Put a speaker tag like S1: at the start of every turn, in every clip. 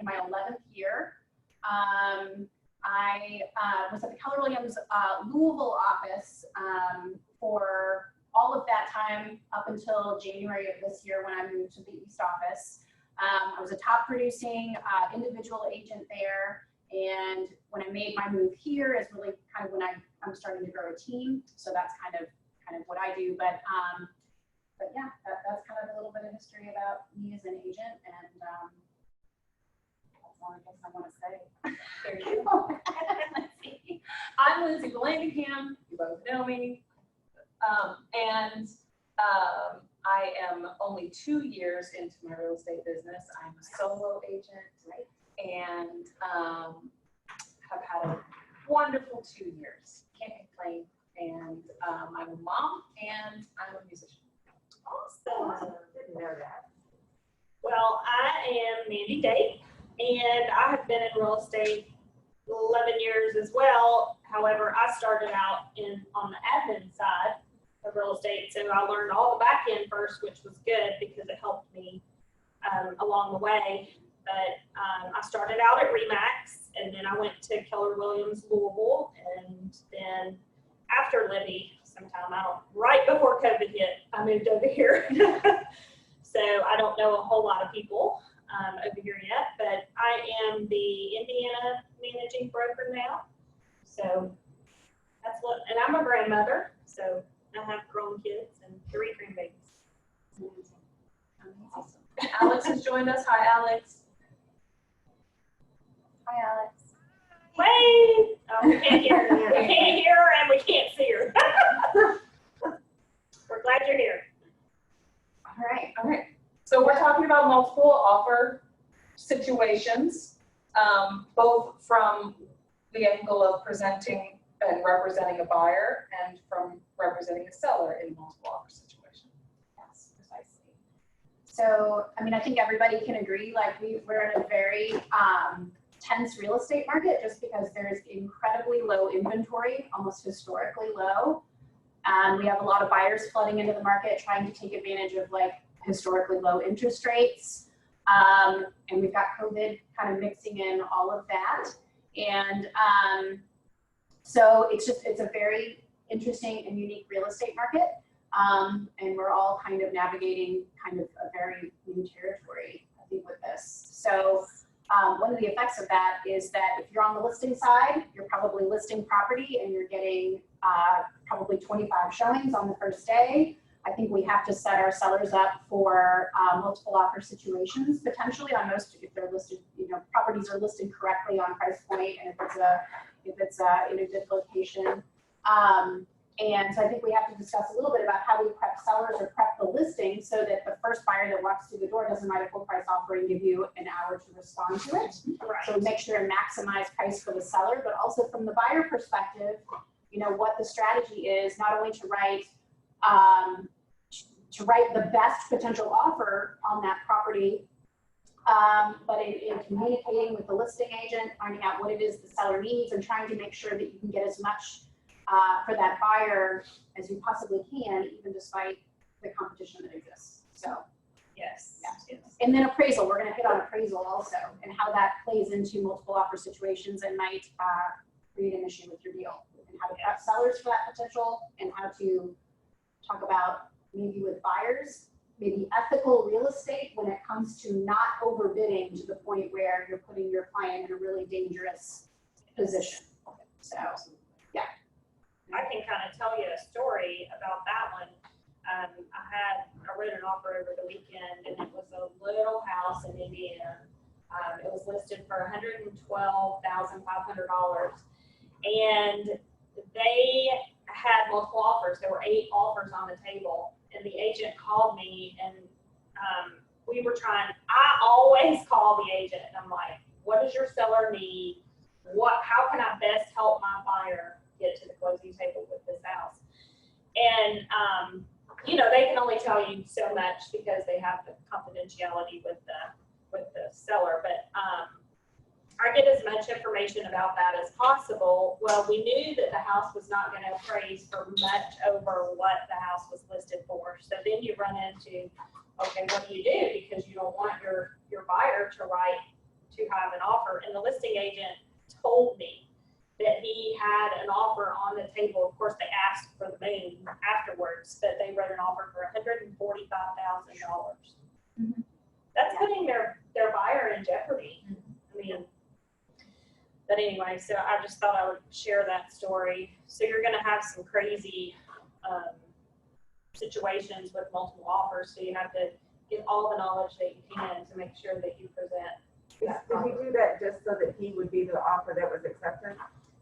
S1: in my 11th year. I was at the Keller Williams Louisville office for all of that time up until January of this year when I moved to the East office. I was a top producing individual agent there, and when I made my move here is really kind of when I'm starting to grow a team. So that's kind of what I do. But yeah, that's kind of a little bit of history about me as an agent, and that's all I guess I want to say.
S2: There you go. Let's see. I'm Lindsay Blandingham. You both know me. I am only 2 years into my real estate business. I'm a solo agent, right? And have had a wonderful 2 years. Can't complain. And I'm a mom and I'm a musician.
S3: Awesome. Didn't know that.
S4: Well, I am Mandy Date, and I have been in real estate 11 years as well. However, I started out on the admin side of real estate, so I learned all the back end first, which was good because it helped me along the way. But I started out at Remax, and then I went to Keller Williams Louisville, and then after Libby, right before COVID hit, I moved over here. So I don't know a whole lot of people over here yet, but I am the Indiana managing broker now. So that's and I'm a grandmother, so I have grown kids and 3 grandbabies.
S2: Awesome. Alex has joined us. Hi, Alex.
S1: Hi, Alex.
S4: Wait! Oh, we can't hear her. We can't hear her and we can't see her. We're glad you're here.
S1: All right.
S2: So we're talking about multiple offer situations, both from the angle of presenting and representing a buyer and from representing a seller in multiple offer situations.
S1: Yes, precisely. So, I mean, I think everybody can agree, like we're in a very tense real estate market just because there's incredibly low inventory, almost historically low. And we have a lot of buyers flooding into the market trying to take advantage of like historically low interest rates. And we've got COVID kind of mixing in all of that. And so it's a very interesting and unique real estate market. And we're all kind of navigating kind of a very new territory, I think, with this. So one of the effects of that is that if you're on the listing side, you're probably listing property and you're getting probably 25 showings on the first day. I think we have to set our sellers up for multiple offer situations, potentially on most, if they're listed, properties are listed correctly on price point, and if it's in a good location. And so I think we have to discuss a little bit about how we prep sellers or prep the listing so that the first buyer that walks through the door doesn't write a full price offer and give you an hour to respond to it.
S4: Right.
S1: So make sure to maximize price for the seller, but also from the buyer perspective, what the strategy is, not only to write the best potential offer on that property, but in communicating with the listing agent, finding out what it is the seller needs and trying to make sure that you can get as much for that buyer as you possibly can, even despite the competition that exists. So,
S4: Yes.
S1: yeah. And then appraisal, we're going to hit on appraisal also and how that plays into multiple offer situations and might create an issue with your deal, and how to prep sellers for that potential, and how to talk about maybe with buyers, maybe ethical real estate when it comes to not overbidding to the point where you're putting your client in a really dangerous position. So, yeah.
S4: I can kind of tell you a story about that one. I wrote an offer over the weekend, and it was a little house in Indiana. It was listed for $112,500, and they had multiple offers. There were 8 offers on the table, and the agent called me, and we were trying. I always call the agent, and I'm like, "What does your seller need? How can I best help my buyer get to the closing table with this house?" And they can only tell you so much because they have the confidentiality with the seller. But I get as much information about that as possible. Well, we knew that the house was not going to appraise for much over what the house was listed for. So then you run into, okay, what do? Because you don't want your buyer to write too high of an offer. And the listing agent told me that he had an offer on the table. Of course, they asked for the moon afterwards, but they wrote an offer for $145,000.
S1: Mhm.
S4: That's putting their buyer in jeopardy. I mean, but anyway, so I just thought I would share that story. So you're gonna have some crazy situations with multiple offers, so you have to get all the knowledge that you can to make sure that you present.
S3: Did he do that just so that he would be the offer that was accepted?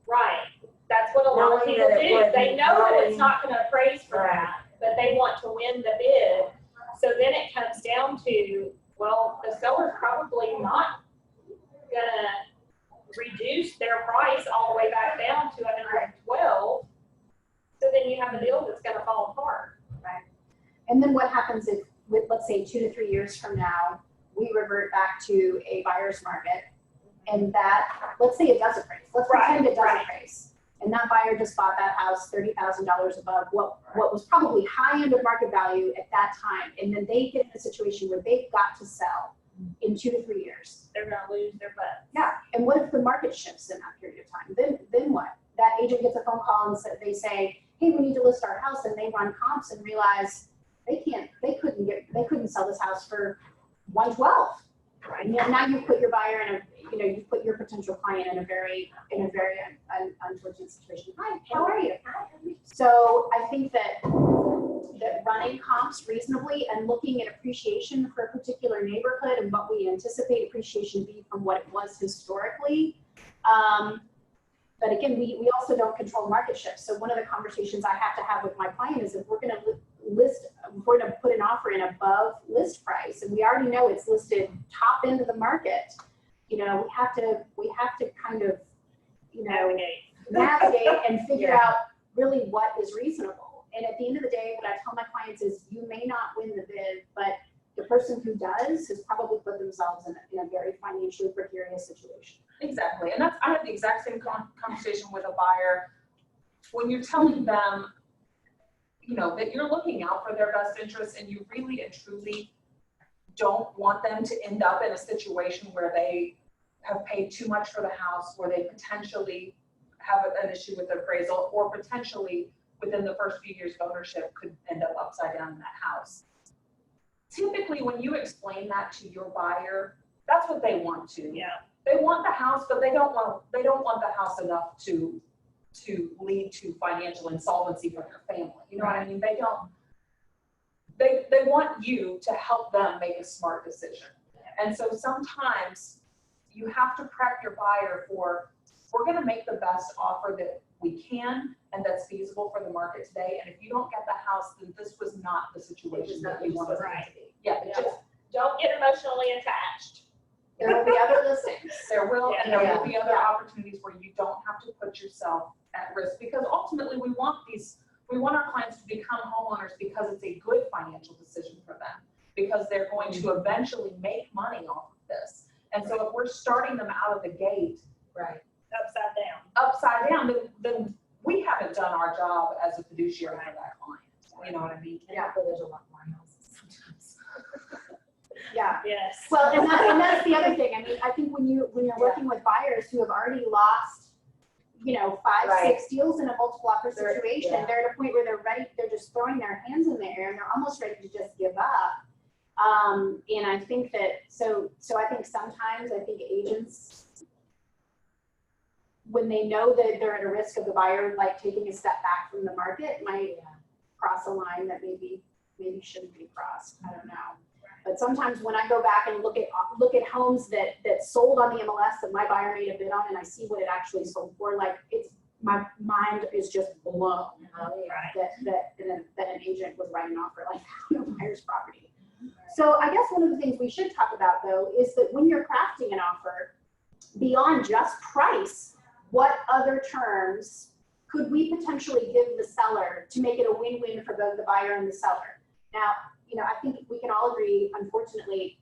S4: Right, that's what a lot of
S3: Knowing
S4: people
S3: that it
S4: do.
S3: wasn't
S4: They know that it's
S3: growing.
S4: not gonna appraise for
S3: Right.
S4: that, but they want to win the bid. So then it comes down to, well, the seller's probably not gonna reduce their price all the way back down to 112. So then you have a deal that's gonna fall apart.
S1: And then what happens if, with, let's say, 2 to 3 years from now, we revert back to a buyer's market, and that, let's say it does appraise, let's pretend it does
S4: Right.
S1: appraise. And that buyer just bought that house $30,000 above what was probably high end of market value at that time. And then they get in a situation where they've got to sell in 2 to 3 years.
S4: They're gonna lose their butt.
S1: Yeah, and what if the market shifts in that period of time? Then what? That agent gets a phone call and they say, hey, we need to list our house, and they run comps and realize they couldn't sell this house for 112.
S4: Right.
S1: And now you put your buyer in you put your potential client in a very unfortunate situation. Hi, how are you? So I think that running comps reasonably and looking at appreciation for a particular neighborhood and what we anticipate appreciation to be from what it was historically. But again, we also don't control market shifts. So one of the conversations I have to have with my client is if we're going to put an offer in above list price, and we already know it's listed top end of the market, we have to kind of, navigate and figure out really what is reasonable. And at the end of the day, what I tell my clients is you may not win the bid, but the person who does has probably put themselves in a very financially precarious situation.
S2: Exactly, and I had the exact same conversation with a buyer. When you're telling them, that you're looking out for their best interests and you really and truly don't want them to end up in a situation where they have paid too much for the house, where they potentially have an issue with appraisal, or potentially within the first few years of ownership could end up upside down in that house. Typically, when you explain that to your buyer, that's what they want to.
S4: Yeah.
S2: They want the house, but they don't want the house enough to lead to financial insolvency for their family. You know what I mean? They don't. They want you to help them make a smart decision. And so sometimes you have to prep your buyer for, we're going to make the best offer that we can and that's feasible for the market today. And if you don't get the house, then this was not the situation that you wanted it to be. Yeah,
S4: Yeah.
S2: just
S4: Don't get emotionally attached.
S1: There will be other listings.
S2: there will, and there will be other
S1: Yeah.
S2: opportunities where you don't have to put yourself at risk, because ultimately we want our clients to become homeowners because it's a good financial decision for them, because they're going to eventually make money off of this. And so if we're starting them out of the gate
S3: Right.
S2: upside down, then we haven't done our job as a fiduciary for that client. You know what I mean?
S1: Yeah.
S3: There's a lot more houses sometimes.
S1: Yeah.
S4: Yes.
S1: Well, and that's the other thing. I mean, I think when you're working with buyers who have already lost, 5,
S3: Right.
S1: 6 deals in a multiple offer
S3: They're-
S1: situation,
S3: yeah.
S1: they're at a point where they're ready, they're just throwing their hands in the air and they're almost ready to just give up. And I think that, so I think sometimes, agents, when they know that they're at a risk of the buyer, like taking a step back from the market, might cross a line that maybe shouldn't be crossed. I don't know. But sometimes when I go back and look at homes that sold on the MLS that my buyer made a bid on, and I see what it actually sold for, like my mind is just blown
S4: Right.
S1: that an agent was writing an offer like that on a buyer's property. So I guess one of the things we should talk about though is that when you're crafting an offer, beyond just price, what other terms could we potentially give the seller to make it a win-win for both the buyer and the seller? Now, I think we can all agree, unfortunately,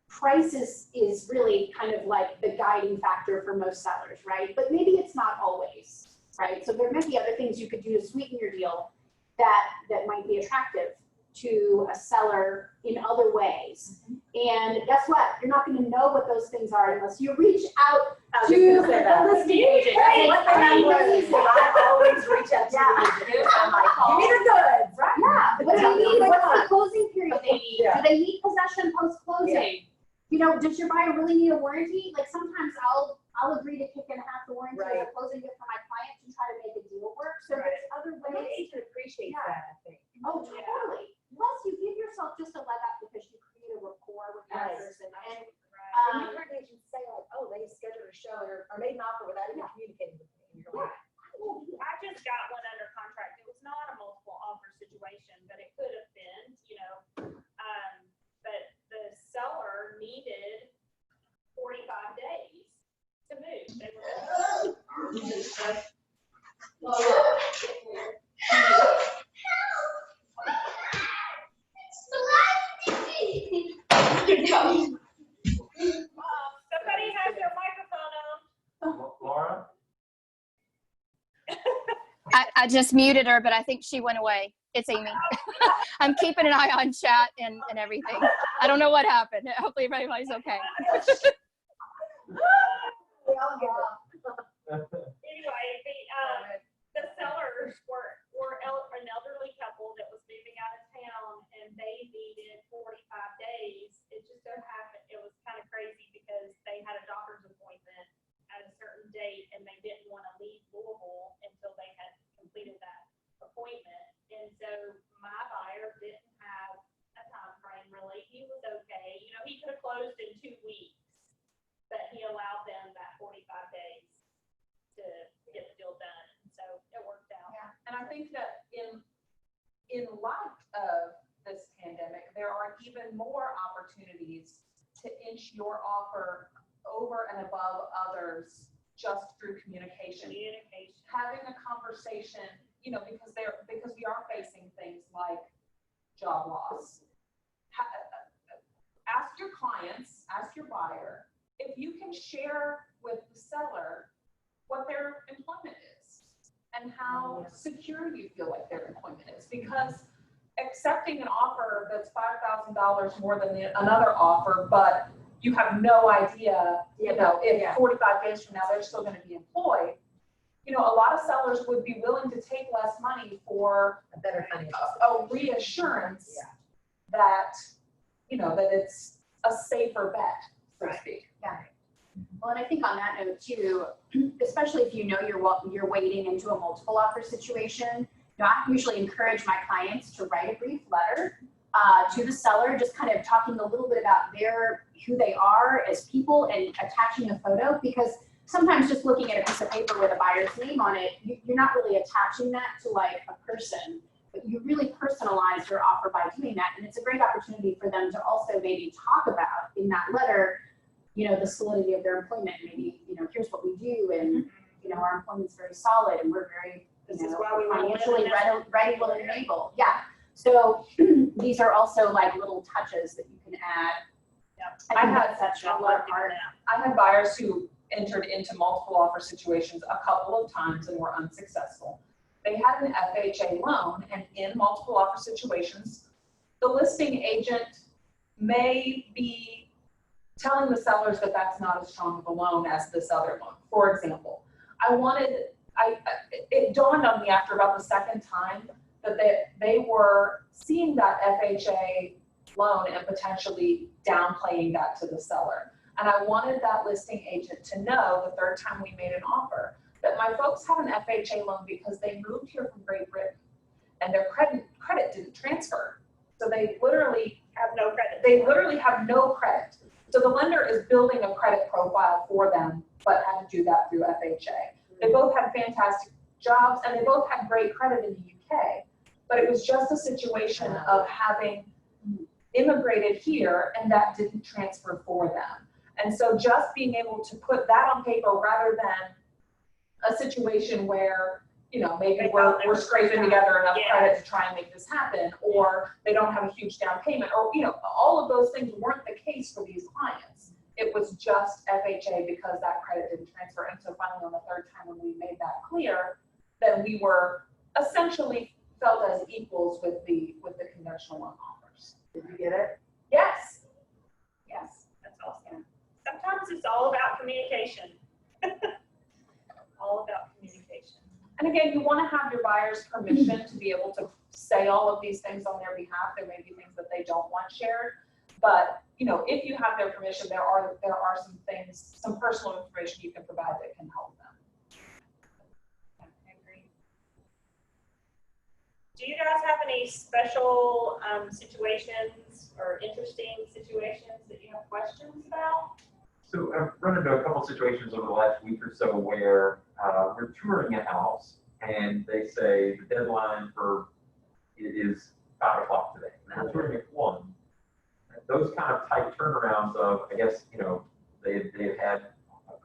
S1: price is really kind of like the guiding factor for most sellers, right? But maybe it's not always, right? So there might be other things you could do to sweeten your deal that might be attractive to a seller in other ways. And guess what? You're not gonna know what those things are unless you reach out
S3: I was
S1: to
S3: just gonna say that.
S1: the listing agent.
S3: Hey,
S1: It's
S3: what the hell was it?
S1: amazing.
S3: I always reach out to the agent. I'm like, give me the goods, right?
S1: Yeah, what do
S3: Tell
S1: they
S3: me
S1: need?
S3: what
S1: What's
S3: they
S1: the
S3: want.
S1: closing period they need?
S3: Yeah.
S1: Do they need possession post-closing? You know, does your buyer really need a warranty? Like sometimes I'll agree to kick in half the warranty as
S3: Right.
S1: a closing gift for my client to try to make a deal work. So
S3: Right.
S1: there's other
S3: Well, the
S1: ways.
S3: agent appreciates
S1: Yeah.
S3: that, I think.
S1: Oh, totally. Plus you give yourself just a leg up because you create a rapport with that
S3: Right.
S1: person. And
S3: And you've heard agents say like, oh, they scheduled a show or made an offer without even communicating with me. And you're like,
S4: I just got one under contract. It was not a multiple offer situation, but it could have been, you know. But the seller needed 45 days to move. They were somebody has their microphone on.
S5: Laura?
S6: I just muted her, but I think she went away. It's Amy. I'm keeping an eye on chat and everything. I don't know what happened. Hopefully everybody's okay.
S3: we all get it.
S4: Anyway, the sellers were an elderly couple that was moving out of town and they needed 45 days. It just so happened, it was kind of crazy because they had a doctor's appointment at a certain date and they didn't want to leave Louisville until they had completed that appointment. And so my buyer didn't have a time frame really. He was okay. You know, he could have closed in 2 weeks, but he allowed them that 45 days to get the deal done. So it worked out.
S2: And I think that in light of this pandemic, there are even more opportunities to inch your offer over and above others just through communication. Having a conversation, you know, because we are facing things like job loss. Ask your clients, ask your buyer, if you can share with the seller what their employment is and how secure you feel like their employment is. Because accepting an offer that's $5,000 more than another offer, but you have no idea, you know, if 45 days from now they're still going to be employed. You know, a lot of sellers would be willing to take less money for
S3: A better financial.
S2: a reassurance that, you know, that it's a safer bet, so to speak.
S1: Well, and I think on that note too, especially if you know you're wading into a multiple offer situation, you know, I usually encourage my clients to write a brief letter to the seller, just kind of talking a little bit about who they are as people and attaching a photo, because sometimes just looking at a piece of paper with a buyer's name on it, you're not really attaching that to like a person, but you really personalize your offer by doing that. And it's a great opportunity for them to also maybe talk about in that letter, you know, the solidity of their employment. Maybe, you know, here's what we do, and, you know, our employment's very solid and we're very, you
S4: This is
S1: know,
S4: why we wanna live
S1: financially
S4: in this.
S1: ready, willing, and able. Yeah. So these are also like little touches that you can add. I think that's such a
S4: love
S1: part.
S2: I had buyers who entered into multiple offer situations a couple of times and were unsuccessful. They had an FHA loan, and in multiple offer situations, the listing agent may be telling the sellers that that's not as strong of a loan as this other loan. For example, it dawned on me after about the second time that they were seeing that FHA loan and potentially downplaying that to the seller. And I wanted that listing agent to know the third time we made an offer that my folks have an FHA loan because they moved here from Great Britain and their credit didn't transfer. So they literally
S4: Have no credit.
S2: they literally have no credit. So the lender is building a credit profile for them, but had to do that through FHA. They both had fantastic jobs and they both had great credit in the UK, but it was just a situation of having immigrated here and that didn't transfer for them. And so just being able to put that on paper rather than a situation where, you know, maybe
S4: They thought they
S2: we're
S4: were
S2: scraping together enough
S4: Yeah.
S2: credit to try and make this happen, or they don't have a huge down payment, or, you know, all of those things weren't the case for these clients. It was just FHA because that credit didn't transfer. And so finally on the third time when we made that clear, then we were essentially felt as equals with the conventional loan offers.
S3: Did you get it?
S2: Yes.
S4: all about communication. All about communication.
S2: And again, you want to have your buyer's permission to be able to say all of these things on their behalf. There may be things that they don't want shared. But, you know, if you have their permission, there are some things, some personal information you can provide that can help them.
S4: I agree. Do you guys have any special situations or interesting situations that you have questions about?
S5: So I've run into a couple situations over the last week or so where we're touring a house and they say the deadline for it is 5 o'clock today. And we're touring at 1. Those kind of tight turnarounds of, I guess, you know, they've had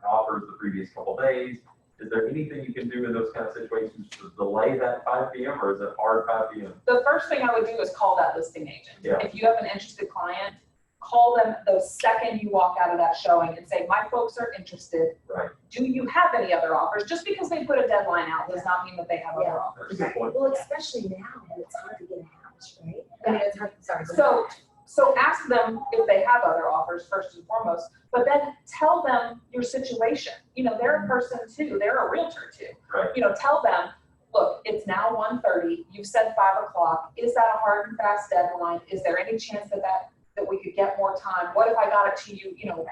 S5: offers the previous couple days. Is there anything you can do in those kind of situations to delay that 5 p.m. or is it hard 5 p.m.?
S2: The first thing I would do is call that listing agent.
S5: Yeah.
S2: If you have an interested client, call them the second you walk out of that showing and say, my folks are interested.
S5: Right.
S2: Do you have any other offers? Just because they put a deadline out does not mean that they have
S3: Yeah.
S2: other offers.
S5: That's a good point.
S3: Well, especially now when it's hard to get a house, right? I mean, it's hard, sorry. go ahead.
S2: So ask them if they have other offers first and foremost, but then tell them your situation. You know, they're a person too, they're a realtor too.
S5: Right.
S2: You know, tell them, look, it's now 1:30, you've said 5 o'clock. Is that a hard and fast deadline? Is there any chance that we could get more time? What if I got it to you, you know,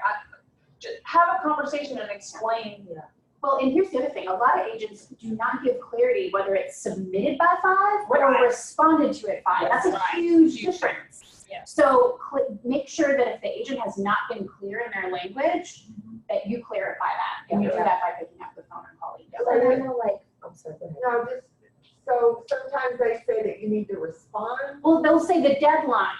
S2: just have a conversation and explain.
S1: Well, and here's the other thing, a lot of agents do not give clarity whether it's submitted by 5 or
S4: Right.
S1: responded to at 5. That's a
S4: Right.
S1: huge
S2: Huge
S1: difference.
S4: Yeah.
S1: So make sure that if the agent has not been clear in their language, that you clarify that. And you do that by picking up the phone and calling.
S3: So I don't know, like, I'm sorry, go ahead.
S7: No, just, so sometimes they say that you need to respond.
S1: Well, they'll say the deadline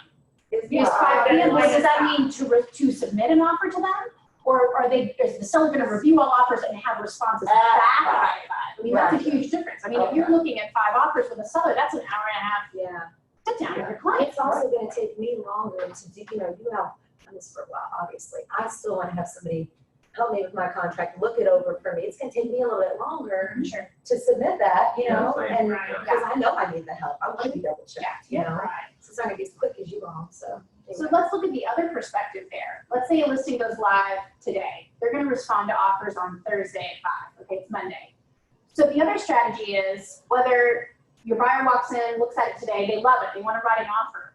S7: Is
S1: is 5 p.m.
S4: deadline
S1: Does
S4: is
S1: that
S4: 5.
S1: mean to submit an offer to them? Or is the seller gonna review all offers and have responses back by 5? I mean, that's a huge difference. I mean, if you're looking at 5 offers with a seller, that's an hour and a half
S3: Yeah.
S1: sit down with your client.
S3: It's also gonna take me longer to do, you know, you have done this for a while, obviously. I still wanna have somebody help me with my contract, look it over for me. It's gonna take me a little bit longer
S1: Sure.
S3: to submit that, you
S5: Yeah,
S3: know,
S5: same.
S3: and,
S4: Right.
S3: because I know I need the help. I wanna be double checked, you know?
S4: Right.
S3: So it's not gonna be as quick as you all, so.
S1: So
S3: anyway.
S1: let's look at the other perspective there. Let's say a listing goes live today. They're gonna respond to offers on Thursday at 5, okay, it's Monday. So the other strategy is whether your buyer walks in, looks at it today, they love it, they wanna write an offer.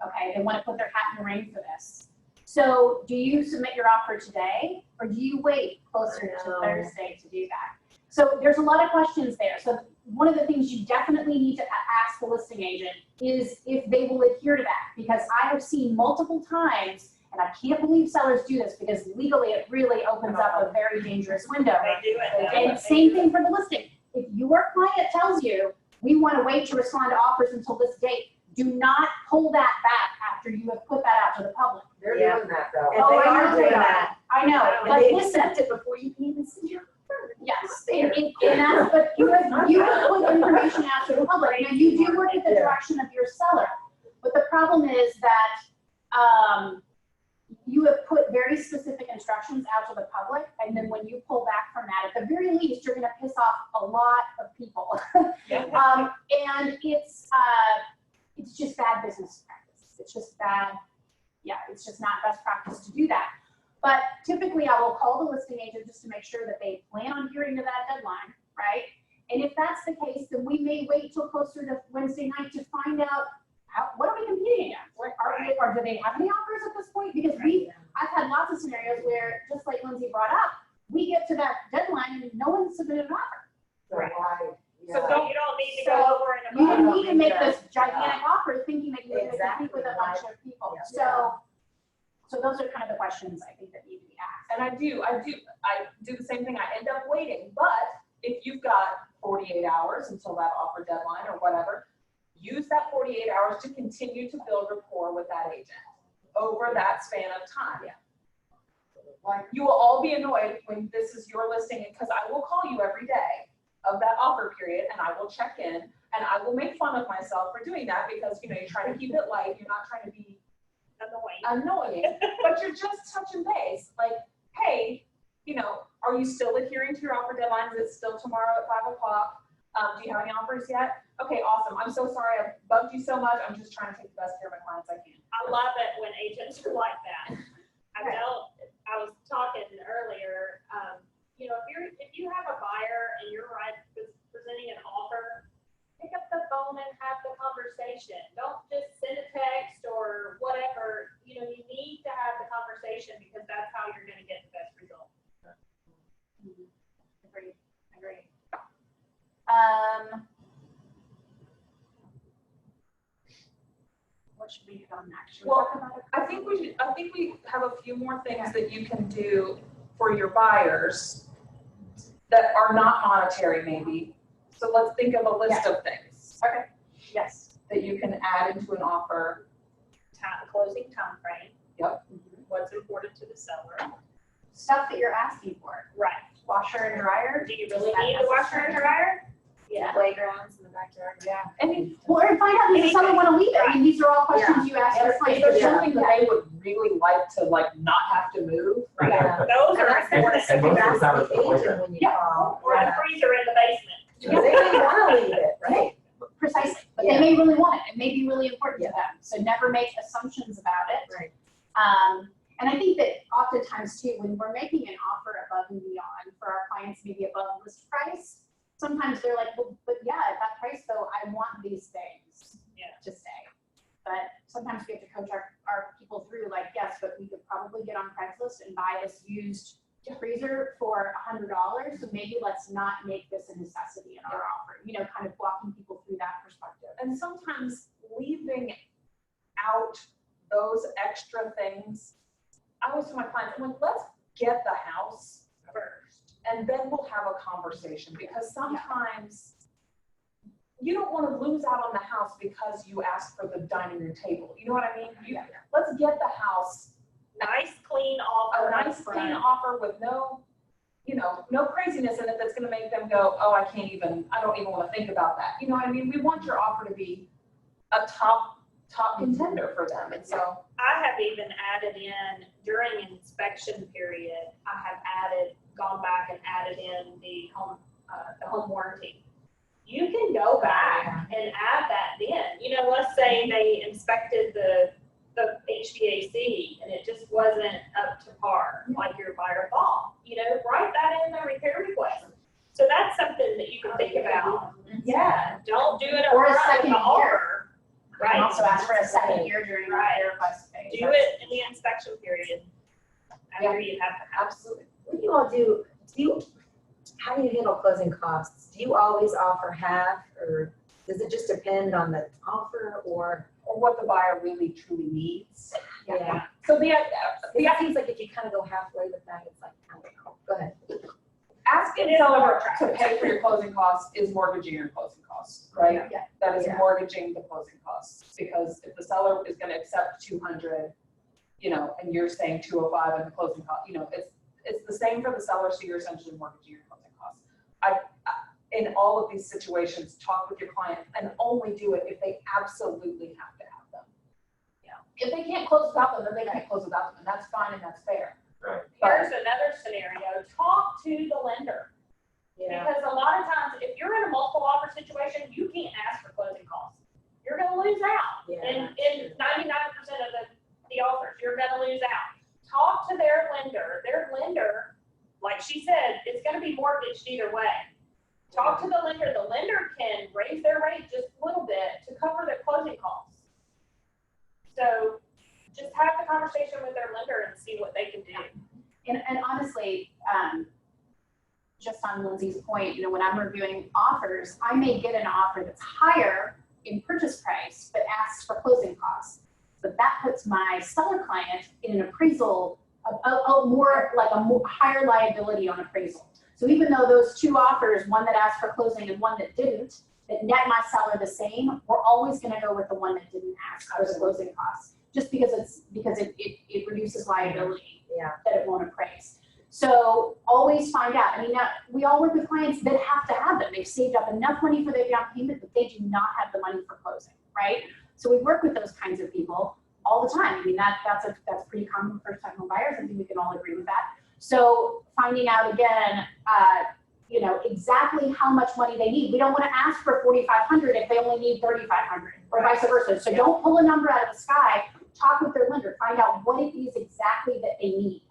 S1: Okay, they wanna put their hat in the ring for this. So do you submit your offer today or do you wait closer to
S3: No.
S1: Thursday to do that? So there's a lot of questions there. So one of the things you definitely need to ask the listing agent is if they will adhere to that. Because I have seen multiple times, and I can't believe sellers do this because legally it really opens up a very dangerous window.
S4: They do it.
S1: And same thing for the listing. If your client tells you, we want to wait to respond to offers until this date, do not pull that back after you have put that out to the public.
S7: They're
S3: Yeah.
S7: doing that though.
S3: And
S1: Oh,
S3: they
S1: I
S3: are
S1: know
S3: doing
S1: they are.
S3: that.
S1: I know,
S3: And
S1: but
S3: they
S1: listen,
S3: accept it before you can even see your offer.
S1: yes, and that's, but you have put information out to the public. Now, you do work at the direction of your seller, but the problem is that, you have put very specific instructions out to the public, and then when you pull back from that, at the very least, you're gonna piss off a lot of people. And it's just bad business practice. It's just bad, it's just not best practice to do that. But typically I will call the listing agent just to make sure that they plan on adhering to that deadline, right? And if that's the case, then we may wait till closer to Wednesday night to find out what are we competing against? Or do they have any offers at this point? Because I've had lots of scenarios where, just like Lindsay brought up, we get to that deadline and no one submitted an offer.
S7: So
S4: Right.
S7: why,
S4: So
S7: yeah.
S4: you don't need to
S1: So
S4: go over and
S1: You
S4: above.
S1: didn't need to make this gigantic offer thinking that you were going to
S3: Exactly,
S1: compete with a bunch of people.
S3: Yeah.
S1: So those are kind of the questions I think that need to be asked.
S2: And I do the same thing. I end up waiting, but if you've got 48 hours until that offer deadline or whatever, use that 48 hours to continue to build rapport with that agent over that span of time. Like, you will all be annoyed when this is your listing, because I will call you every day of that offer period and I will check in and I will make fun of myself for doing that because, you know, you're trying to keep it light. You're not trying to be annoying, but you're just touching base. Like, hey, you know, are you still adhering to your offer deadline? Is it still tomorrow at 5 o'clock? Do you have any offers yet? Okay, awesome. I'm so sorry I bugged you so much. I'm just trying to take the best care of my clients I can.
S4: I love it when agents are like that. I was talking
S1: Should we
S2: Well,
S1: talk about it?
S2: I think we have a few more things that you can do for your buyers that are not monetary maybe. So let's think of a list of things
S1: Okay, yes.
S2: that you can add into an offer.
S4: Closing timeframe.
S2: Yep.
S4: What's important to the seller.
S1: Stuff that you're asking for,
S4: Right.
S1: washer and dryer.
S4: Do you really need a washer and dryer? Yeah.
S3: Playgrounds in the backyard.
S2: Yeah. And
S1: Well, and find out, does someone wanna leave it? I mean, these are all questions you ask your
S2: if
S1: clients.
S2: there's something that they would really like to like not have to move, right?
S3: Yeah.
S4: Those
S3: And
S4: are
S3: that's
S4: important.
S5: And most of the time it's the
S3: agent
S5: playground.
S3: when you
S1: Yeah.
S3: call.
S4: Or the freezer in the basement.
S3: Because they may wanna leave it, right?
S1: Precisely, but
S3: Yeah.
S1: they may really want it. It may be really important to them. So never make assumptions about it.
S3: Right.
S1: And I think that oftentimes too, when we're making an offer above and beyond for our clients, maybe above list price, sometimes they're like, well, but yeah, at that price though, I want these things to stay. But sometimes we have to coach our people through like, yes, but we could probably get on Craigslist and buy this used freezer for $100. So maybe let's not make this a necessity in our offer, kind of walking people through that perspective.
S2: And sometimes leaving out those extra things, I always tell my clients, I'm like, let's get the house first, and then we'll have a conversation, because sometimes you don't want to lose out on the house because you asked for the dining room table. You know what I mean? Let's get the house,
S4: Nice, clean offer.
S2: a nice clean offer with no craziness in it that's gonna make them go, oh, I don't even want to think about that. You know what I mean? We want your offer to be a top contender for them, and so.
S4: I have even added in during inspection period, I have gone back and added in the home warranty. You can go back and add that in. Let's say they inspected the HVAC and it just wasn't up to par, like your buyer thought. Write that in the repair request. So that's something that you can think about. Yeah, don't do it
S1: Or a
S4: upfront with
S1: second
S4: the
S1: year.
S4: offer.
S1: You can
S4: Right.
S1: also ask for a second year during the
S4: Right.
S1: request phase.
S4: Do it in the inspection period. After you have the house.
S2: Absolutely.
S3: What do you all do? How do you handle closing costs? Do you always offer half, or does it just depend on the offer, or?
S2: Or what the buyer really truly needs.
S3: Yeah.
S2: So
S3: It seems like if you kind of go halfway with that, it's like, I don't know. Go ahead.
S2: asking
S4: It is more
S2: seller to
S4: attractive.
S2: pay for your closing costs is mortgaging your closing costs, right?
S1: Yeah.
S2: That is
S3: Yeah.
S2: mortgaging the closing costs, because if the seller is gonna accept 200, and you're saying 205 in the closing cost, it's the same for the seller, so you're essentially mortgaging your closing costs. In all of these situations, talk with your client and only do it if they absolutely have to have them. If they can't close without them, then they can't close without them, and that's fine and that's fair.
S5: Right.
S4: Here's another scenario, talk to the lender.
S3: Yeah.
S4: Because a lot of times, if you're in a multiple offer situation, you can't ask for closing costs. You're gonna lose out.
S3: Yeah,
S4: In 99% of the offers, you're gonna lose out. Talk to their lender. Their lender, like she said, it's gonna be mortgaged either way. Talk to the lender. The lender can raise their rate just a little bit to cover their closing costs. So just have the conversation with their lender and see what they can do.
S1: And honestly, just on Lindsay's point, when I'm reviewing offers, I may get an offer that's higher in purchase price, but asks for closing costs. But that puts my seller client in an appraisal, more higher liability on appraisal. So even though those two offers, one that asked for closing and one that didn't, that net my seller the same, we're always gonna go with the one that didn't ask for the closing costs. Just because it reduces liability.
S3: Yeah.
S1: That it won't appraise. So always find out. Now, we all work with clients that have to have them. They've saved up enough money for their down payment, but they do not have the money for closing, right? So we work with those kinds of people all the time. That's pretty common for first-time home buyers. I think we can all agree with that. So finding out again, exactly how much money they need. We don't want to ask for $4,500 if they only need $3,500, or vice versa. So don't pull a number out of the sky. Talk with their lender. Find out what it is exactly that they need.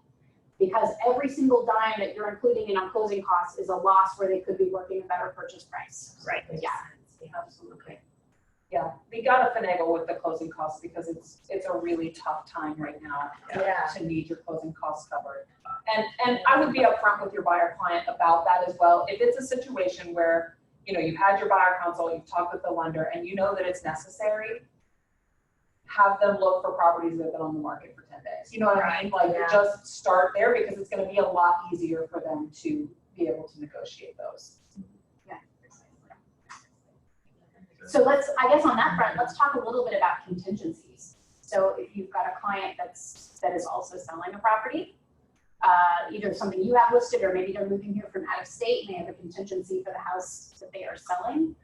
S1: Because every single dime that you're including in on closing costs is a loss where they could be working a better purchase price.
S4: Right.
S1: Yeah.
S2: Absolutely. Yeah, we gotta finagle with the closing costs, because it's a really tough time right now
S3: Yeah.
S2: to need your closing costs covered. And I would be upfront with your buyer client about that as well. If it's a situation where, you've had your buyer consult, you've talked with the lender, and you know that it's necessary, have them look for properties that have been on the market for 10 days. You know what I mean? Like,
S3: Yeah.
S2: just start there because it's gonna be a lot easier for them to be able to negotiate those.
S1: So I guess on that front, let's talk a little bit about contingencies. So if you've got a client that is also selling a property, either something you have listed or maybe they're moving here from out of state and they have a contingency for the house that they are selling,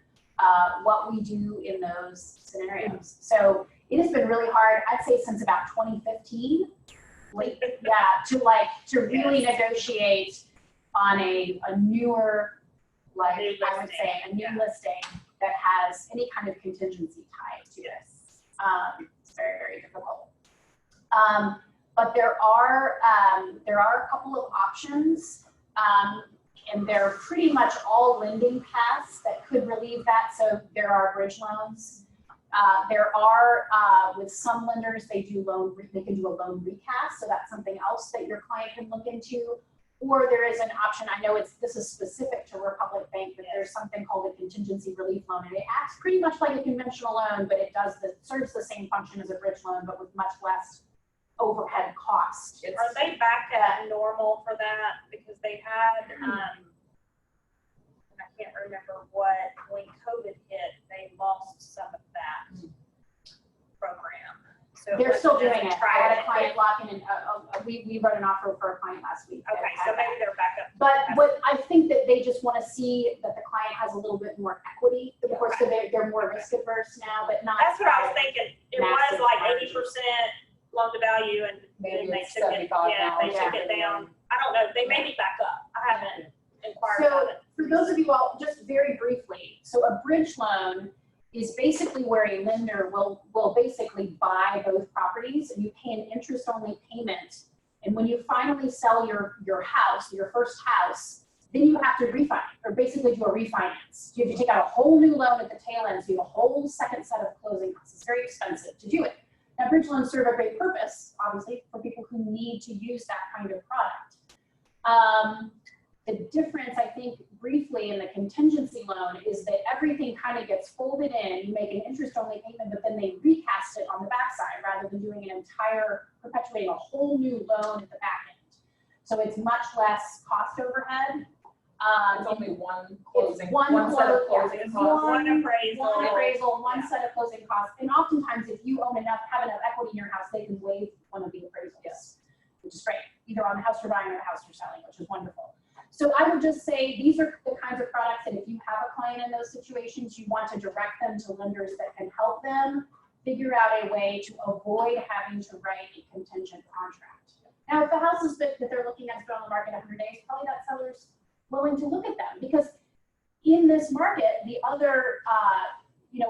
S1: what we do in those scenarios. So it has been really hard, I'd say since about 2015, to really negotiate on a newer, like,
S4: New
S1: I would say, a new listing that has any kind of contingency tied to it. It's very, very difficult. But there are a couple of options, and they're pretty much all lending paths that could relieve that. So there are bridge loans. There are, with some lenders, they can do a loan recast. So that's something else that your client can look into. Or there is an option, I know this is specific to Republic Bank, but there's something called a contingency relief loan. And it acts pretty much like a conventional loan, but it serves the same function as a bridge loan, but with much less overhead cost.
S4: Are they back at normal for that? Because they had, I can't remember when COVID hit, they lost some of that program. So it
S1: They're still
S4: wasn't
S1: doing
S4: as
S1: it. I had a
S4: attractive.
S1: client locking in, we wrote an offer for a client last week. that
S4: Okay,
S1: had
S4: so maybe
S1: that.
S4: they're back up.
S1: But what I think that they just want to see that the client has a little bit more equity. Of course, so they're more risk averse now, but not.
S4: That's what I was thinking. It was
S1: Massive
S4: like
S1: margin.
S4: 80% loan to value and
S2: Maybe
S4: then they
S2: it's
S4: took it,
S2: 75
S4: yeah,
S2: now.
S4: they took it down. I don't know, they may be back up. I haven't inquired about
S1: So
S4: it.
S1: for those of you all, just very briefly, so a bridge loan is basically where a lender will basically buy both properties and you pay an interest-only payment. And when you finally sell your house, your first house, then you have to refinance, or basically do a refinance. You have to take out a whole new loan at the tail end, so you have a whole second set of closing costs. It's very expensive to do it. Now, bridge loans serve a great purpose, obviously, for people who need to use that kind of product. The difference, I think, briefly in the contingency loan is that everything kind of gets folded in. You make an interest-only payment, but then they recast it on the backside rather than doing perpetuating a whole new loan at the back end. So it's much less cost overhead.
S2: It's only one closing,
S1: one
S2: set of
S1: close-
S2: closing
S1: yeah,
S2: costs.
S4: One appraisal.
S1: One appraisal, one set of closing costs, and oftentimes if you have enough equity in your house, they can waive one of the appraisals, which is great, either on the house you're buying or the house you're selling, which is wonderful. So I would just say these are the kinds of products that if you have a client in those situations, you want to direct them to lenders that can help them figure out a way to avoid having to write a contingent contract. Now, if the houses that they're looking at has been on the market 100 days, probably that seller's willing to look at them, because in this market, the other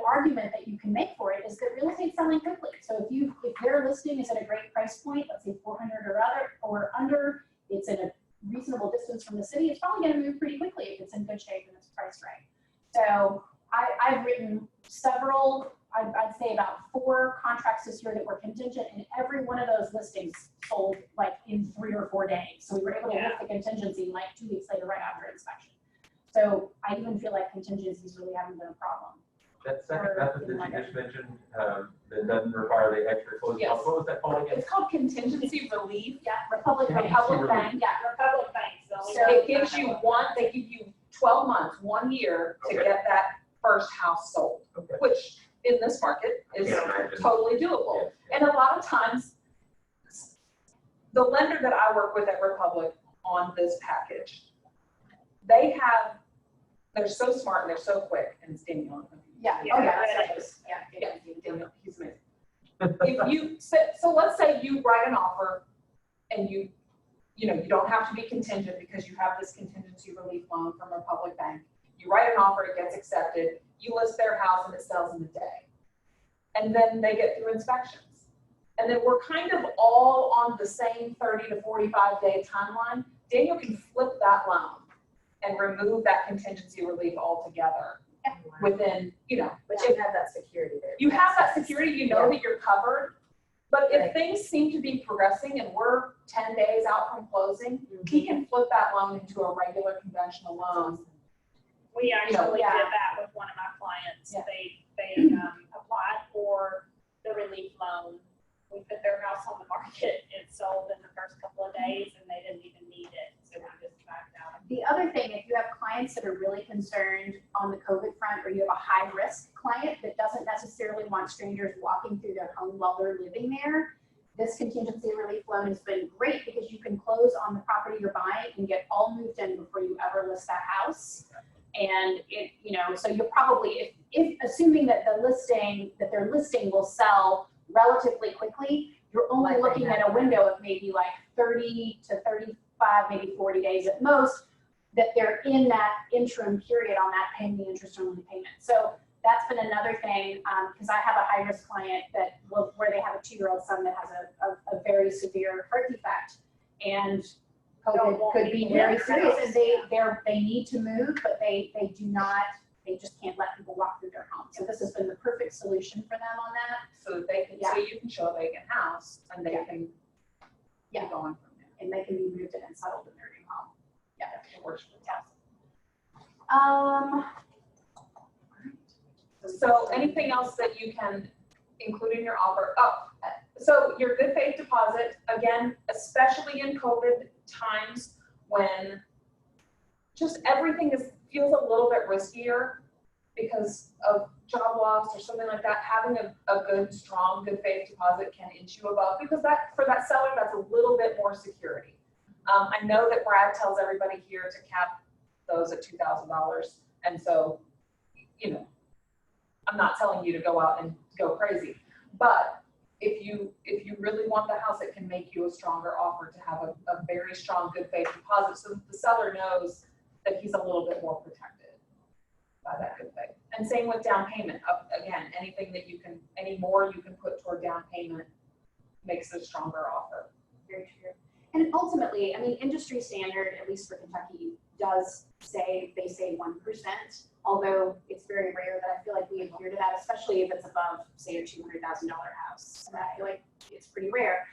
S1: argument that you can make for it is that real estate's selling quickly. So if their listing is at a great price point, let's say 400 or under, it's in a reasonable distance from the city, it's probably going to move pretty quickly if it's in good shape and it's priced right. So I've written several, I'd say about 4 contracts this year that were contingent, and every one of those listings sold like in 3 or 4 days. So we were able to lift the contingency like 2 weeks later, right after inspection. So I even feel like contingencies really haven't been a problem.
S5: That second method that you just mentioned, that doesn't require the extra closing
S2: Yes.
S5: costs, what was that called again?
S2: It's called contingency relief.
S1: Yeah, Republic Bank, yeah.
S4: Republic Banks, though.
S1: So
S2: It gives you they give you 12 months, 1 year to
S5: Okay.
S2: get that first house sold,
S5: Okay.
S2: which in this market is
S5: Yeah, imagine.
S2: totally doable.
S5: Yeah.
S2: And a lot of times, the lender that I work with at Republic on this package, they're so smart and they're so quick, and it's Daniel.
S1: Yeah,
S4: Yeah,
S1: oh yeah,
S4: yeah.
S1: that's nice. Yeah.
S2: Daniel, he's amazing. If you, so let's say you write an offer and you don't have to be contingent because you have this contingency relief loan from Republic Bank. You write an offer, it gets accepted, you list their house and it sells in a day. And then they get through inspections. And then we're kind of all on the same 30 to 45 day timeline. Daniel can flip that loan and remove that contingency relief altogether within,
S3: But you have that security there.
S2: you have that security, you know that you're covered. But if things seem to be progressing and we're 10 days out from closing, he can flip that loan into a regular conventional loan.
S4: We actually
S1: Yeah.
S4: did that with one of my clients.
S2: Yeah.
S4: They applied for the relief loan. We put their house on the market, it sold in the first couple of days and they didn't even need it, so we just backed out.
S1: The other thing, if you have clients that are really concerned on the COVID front, or you have a high-risk client that doesn't necessarily want strangers walking through their home while they're living there, this contingency relief loan has been great because you can close on the property you're buying and get all moved in before you ever list that house. And it, you know, so you're probably, if assuming that their listing will sell relatively quickly, you're only
S3: Like
S1: looking
S3: that.
S1: at a window of maybe like 30 to 35, maybe 40 days at most, that they're in that interim period on that paying the interest only payment. So that's been another thing, because I have a high-risk client where they have a 2-year-old son that has a very severe heart defect, and COVID could be very serious, and they need to move, but they just can't let people walk through their home. So this has been the perfect solution for them on that.
S2: So they can, so you can show a vacant house and they
S1: Yeah.
S2: can
S1: Yeah.
S2: keep going from there.
S1: And they can be moved in and settled in their new home.
S2: It works for them. So anything else that you can include in your offer? Oh, so your good faith deposit, again, especially in COVID times when just everything feels a little bit riskier because of job loss or something like that, having a good, strong, good faith deposit can inch you above, because that, for that seller, that's a little bit more security. I know that Brad tells everybody here to cap those at $2,000, and so, you know, I'm not telling you to go out and go crazy, but if you really want the house, it can make you a stronger offer to have a very strong good faith deposit, so that the seller knows that he's a little bit more protected by that good faith. And same with down payment. Again, anything that you can, any more you can put toward down payment makes it a stronger offer.
S1: Very true. And ultimately, I mean, industry standard, at least for Kentucky, does say, they say 1%, although it's very rare that I feel like we adhere to that, especially if it's above, say, a $200,000 house. And I feel like it's pretty rare.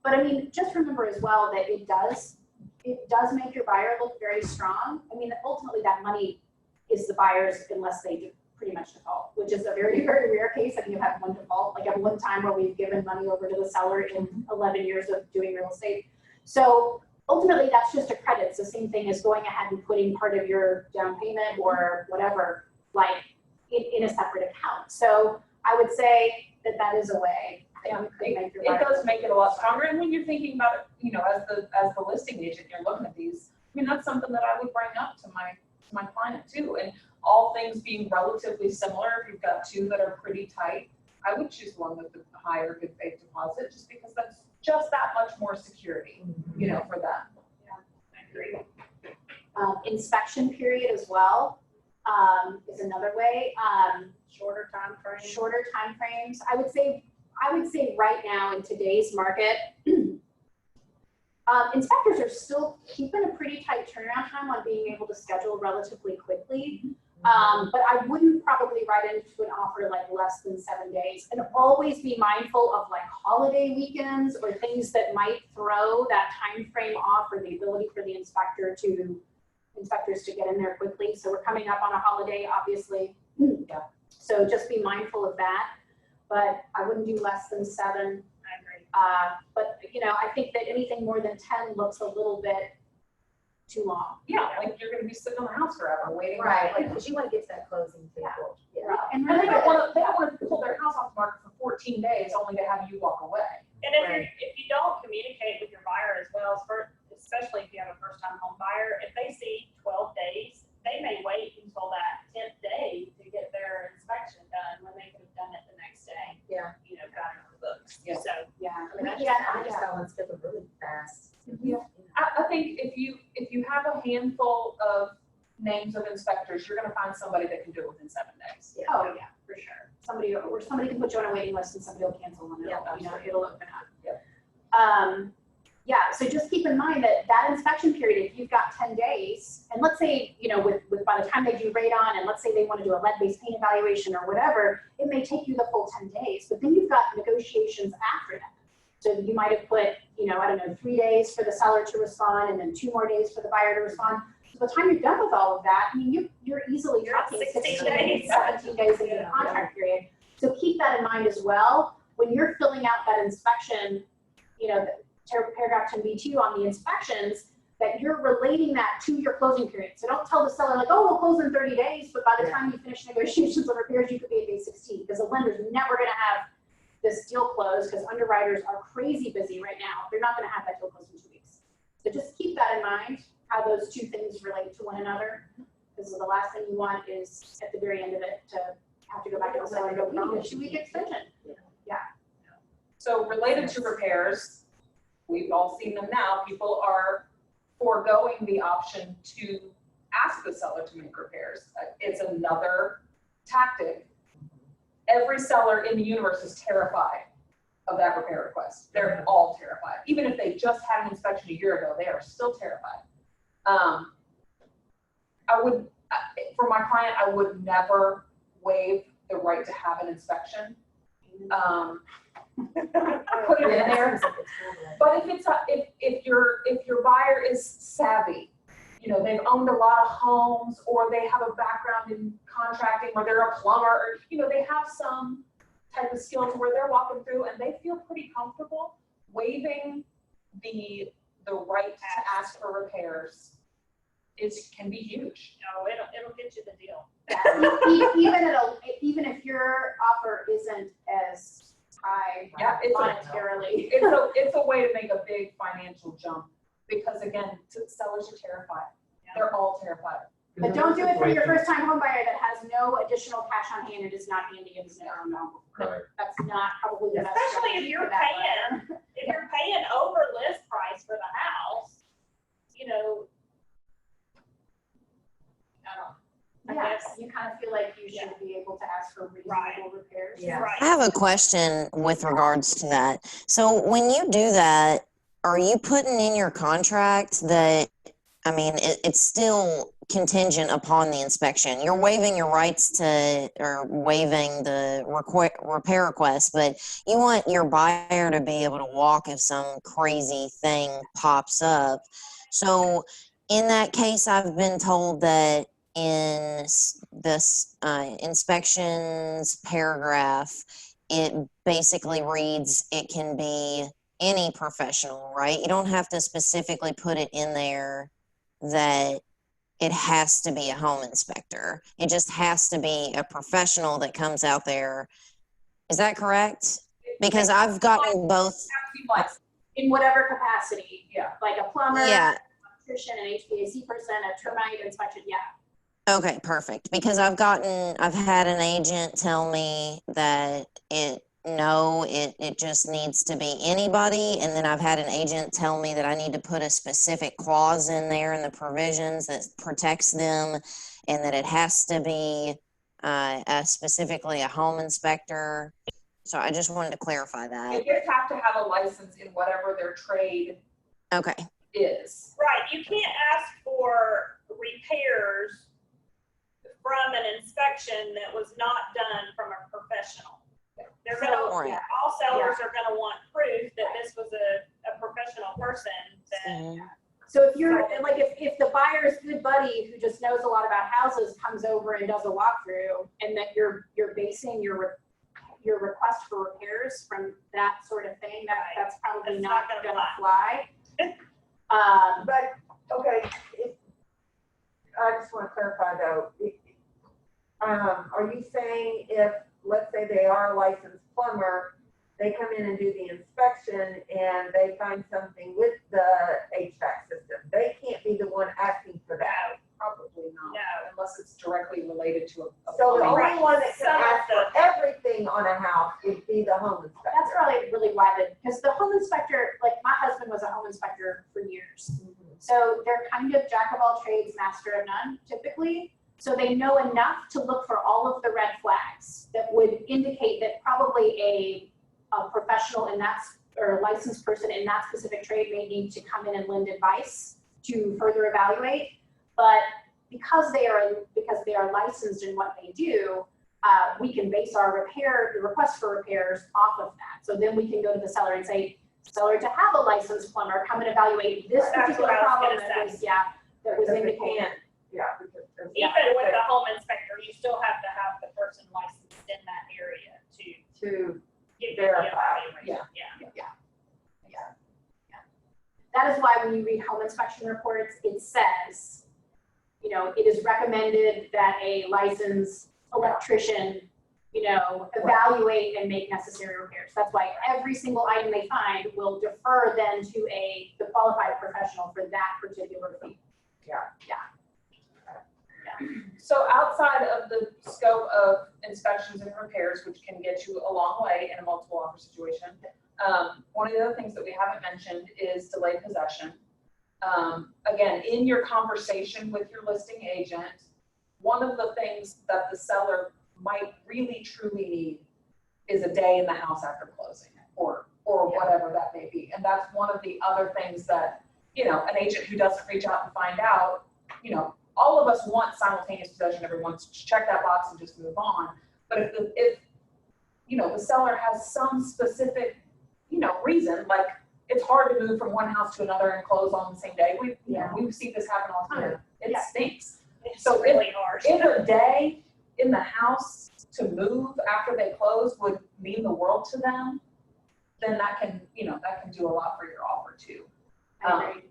S1: But I mean, just remember as well that it does make your buyer look very strong. I mean, ultimately that money is the buyer's unless they do pretty much default, which is a very, very rare case. I mean, you have one default, like at one time where we've given money over to the seller in 11 years of doing real estate. So ultimately, that's just a credit. It's the same thing as going ahead and putting part of your down payment or whatever, like in a separate account. So I would say that is a way that you could make your
S2: It
S1: buyer
S2: does
S1: look
S2: make it a lot stronger, and when you're thinking about it, you know, as the listing agent, you're looking at these, I mean, that's something that I would bring up to my client too. And all things being relatively similar, if you've got two that are pretty tight, I would choose one with the higher good faith deposit, just because that's just that much more security, you know, for them.
S1: I agree. Inspection period as well is another way.
S4: Shorter time frame.
S1: Shorter timeframes. I would say right now in today's market, inspectors are still keeping a pretty tight turnaround time on being able to schedule relatively quickly. But I wouldn't probably write into an offer like less than 7 days, and always be mindful of like holiday weekends or things that might throw that time frame off, or the ability for the inspectors to get in there quickly. So we're coming up on a holiday, obviously.
S2: Yeah.
S1: So just be mindful of that. But I wouldn't do less than 7.
S4: I agree.
S1: But you know, I think that anything more than 10 looks a little bit too long.
S2: Yeah, like you're gonna be sitting on the house forever waiting.
S3: Right,
S2: Like,
S3: because you want to get to that closing table. Yeah.
S1: And
S2: and they
S1: really,
S2: don't wanna pull their house off the market for 14 days only to have you walk away.
S4: And if you don't communicate with your buyer as well, especially if you have a first time home buyer, if they see 12 days, they may wait until that 10th day to get their inspection done when they could have done it the next day.
S3: Yeah.
S4: You know, got it on the books.
S2: Yeah.
S4: So,
S1: yeah,
S3: I mean, I just got one scheduled really fast.
S2: I think if you have a handful of names of inspectors, you're gonna find somebody that can do it within 7 days.
S1: oh yeah, for sure. Somebody can put you on a waiting list and somebody will cancel and
S2: Yeah,
S1: it'll, you know, it'll open up.
S2: Yep.
S1: Yeah, so just keep in mind that inspection period, if you've got 10 days, and let's say, you know, with by the time they do radon, and let's say they want to do a lead-based paint evaluation or whatever, it may take you the full 10 days, but then you've got negotiations after that. So you might have put, you know, I don't know, 3 days for the seller to respond, and then 2 more days for the buyer to respond. So by the time you're done with all of that, I mean, you're easily
S4: You're at
S1: talking
S4: 16
S1: 16
S4: days.
S1: 17 days into the contract period. So keep that in mind as well. when you're filling out that inspection, you know, paragraph 10B2 on the inspections, that you're relating that to your closing period. So don't tell the seller like, oh, we'll close in 30 days, but by the time you finish negotiations or repairs, you could be at day 16, because the lender's never gonna have this deal closed, because underwriters are crazy busy right now. They're not gonna have that deal closed in 2 weeks. So just keep that in mind, how those two things relate to one another, because the last thing you want is at the very end of it to have to go back to the seller and go, we need a 2-week extension.
S2: So related to repairs, we've all seen them now, people are foregoing the option to ask the seller to make repairs. It's another tactic. Every seller in the universe is terrified of that repair request. They're all terrified. Even if they just had an inspection a year ago, they are still terrified. I would, for my client, I would never waive the right to have an inspection. Put it in there. But if your buyer is savvy, you know, they've owned a lot of homes, or they have a background in contracting, or they're a plumber, or, you know, they have some type of skills where they're walking through and they feel pretty comfortable waiving the right to ask for repairs can be huge.
S4: No, it'll get you the deal.
S1: Even if your offer isn't as high
S2: Yeah, it's
S1: monetarily.
S2: it's a way to make a big financial jump, because again, sellers are terrified. They're all terrified.
S1: But don't do it for your first time home buyer that has no additional cash on hand and is not handy and is never known.
S5: Right.
S1: That's not probably the best.
S4: Especially if
S1: strategy
S4: you're
S1: for that buyer.
S4: if you're paying over list price for the house, you know. I
S1: Yeah,
S4: guess.
S1: you kind of feel like you should be able to ask for reasonable repairs.
S3: Yeah.
S4: Right.
S8: I have a question with regards to that. So when you do that, are you putting in your contract that, I mean, it's still contingent upon the inspection? You're waiving your rights to, or waiving the repair request, but you want your buyer to be able to walk if some crazy thing pops up. So in that case, I've been told that in this inspections paragraph, it basically reads it can be any professional, right? You don't have to specifically put it in there that it has to be a home inspector. It just has to be a professional that comes out there. Is that correct? Because I've gotten both.
S1: In whatever capacity,
S2: Yeah.
S1: like a plumber,
S8: Yeah.
S1: an electrician, an HVAC person, a termite inspection, yeah.
S8: Okay, perfect. Because I've had an agent tell me that it just needs to be anybody. And then I've had an agent tell me that I need to put a specific clause in there in the provisions that protects them, and that it has to be specifically a home inspector. So I just wanted to clarify that.
S2: They just have to have a license in whatever their trade
S8: Okay.
S2: is.
S4: Right, you can't ask for repairs from an inspection that was not done from a professional. They're
S8: Right.
S4: all sellers are gonna want proof that this was a professional person that.
S8: Mhm.
S1: So if you're, like, if the buyer's good buddy who just knows a lot about houses comes over and does a walkthrough, and that you're basing your request for repairs from that sort of thing, that's probably
S4: That's
S1: not
S4: not
S1: gonna
S4: gonna
S1: fly.
S7: But, okay, I just want to clarify though, are you saying if, let's say they are a licensed plumber, they come in and do the inspection and they find something with the HVAC system, they can't be the one asking for that?
S2: Probably not,
S4: No.
S2: unless it's directly related to a
S7: So the
S2: plumbing.
S7: only one that can
S4: Some of
S7: ask for everything on a house would be the home inspector.
S1: That's probably really why because the home inspector, like my husband was a home inspector for years. So they're kind of jack of all trades, master of none typically. So they know enough to look for all of the red flags that would indicate that probably a professional in that, or a licensed person in that specific trade may need to come in and lend advice to further evaluate. But because they are licensed in what they do, we can base our the request for repairs off of that. So then we can go to the seller and say, seller, to have a licensed plumber come and evaluate this
S4: That's
S1: particular
S4: what I was
S1: problem
S4: gonna
S1: that was,
S4: say.
S1: that was
S7: Because they
S1: indicated.
S7: can't, yeah, because there's.
S4: Even with the home inspector, you still have to have the person licensed in that area to,
S7: To,
S4: Give
S7: Verify,
S4: yeah.
S1: That is why when you read home inspection reports, it says, you know, it is recommended that a licensed electrician, you know, evaluate and make necessary repairs. That's why every single item they find will defer then to the qualified professional for that particular fee.
S2: So outside of the scope of inspections and repairs, which can get you a long way in a multiple offer situation, one of the other things that we haven't mentioned is delayed possession. Again, in your conversation with your listing agent, one of the things that the seller might really truly need is a day in the house after closing, or whatever that may be. And that's one of the other things that, you know, an agent who doesn't reach out and find out, you know, all of us want simultaneous possession. Everyone wants to check that box and just move on. But if you know, the seller has some specific, you know, reason, like it's hard to move from one house to another and close on the same day. We see this happen all the time. It stinks.
S4: It's
S2: So
S4: really hard.
S2: If a day in the house to move after they close would mean the world to them, then that can, you know, that can do a lot for your offer too.
S1: I agree.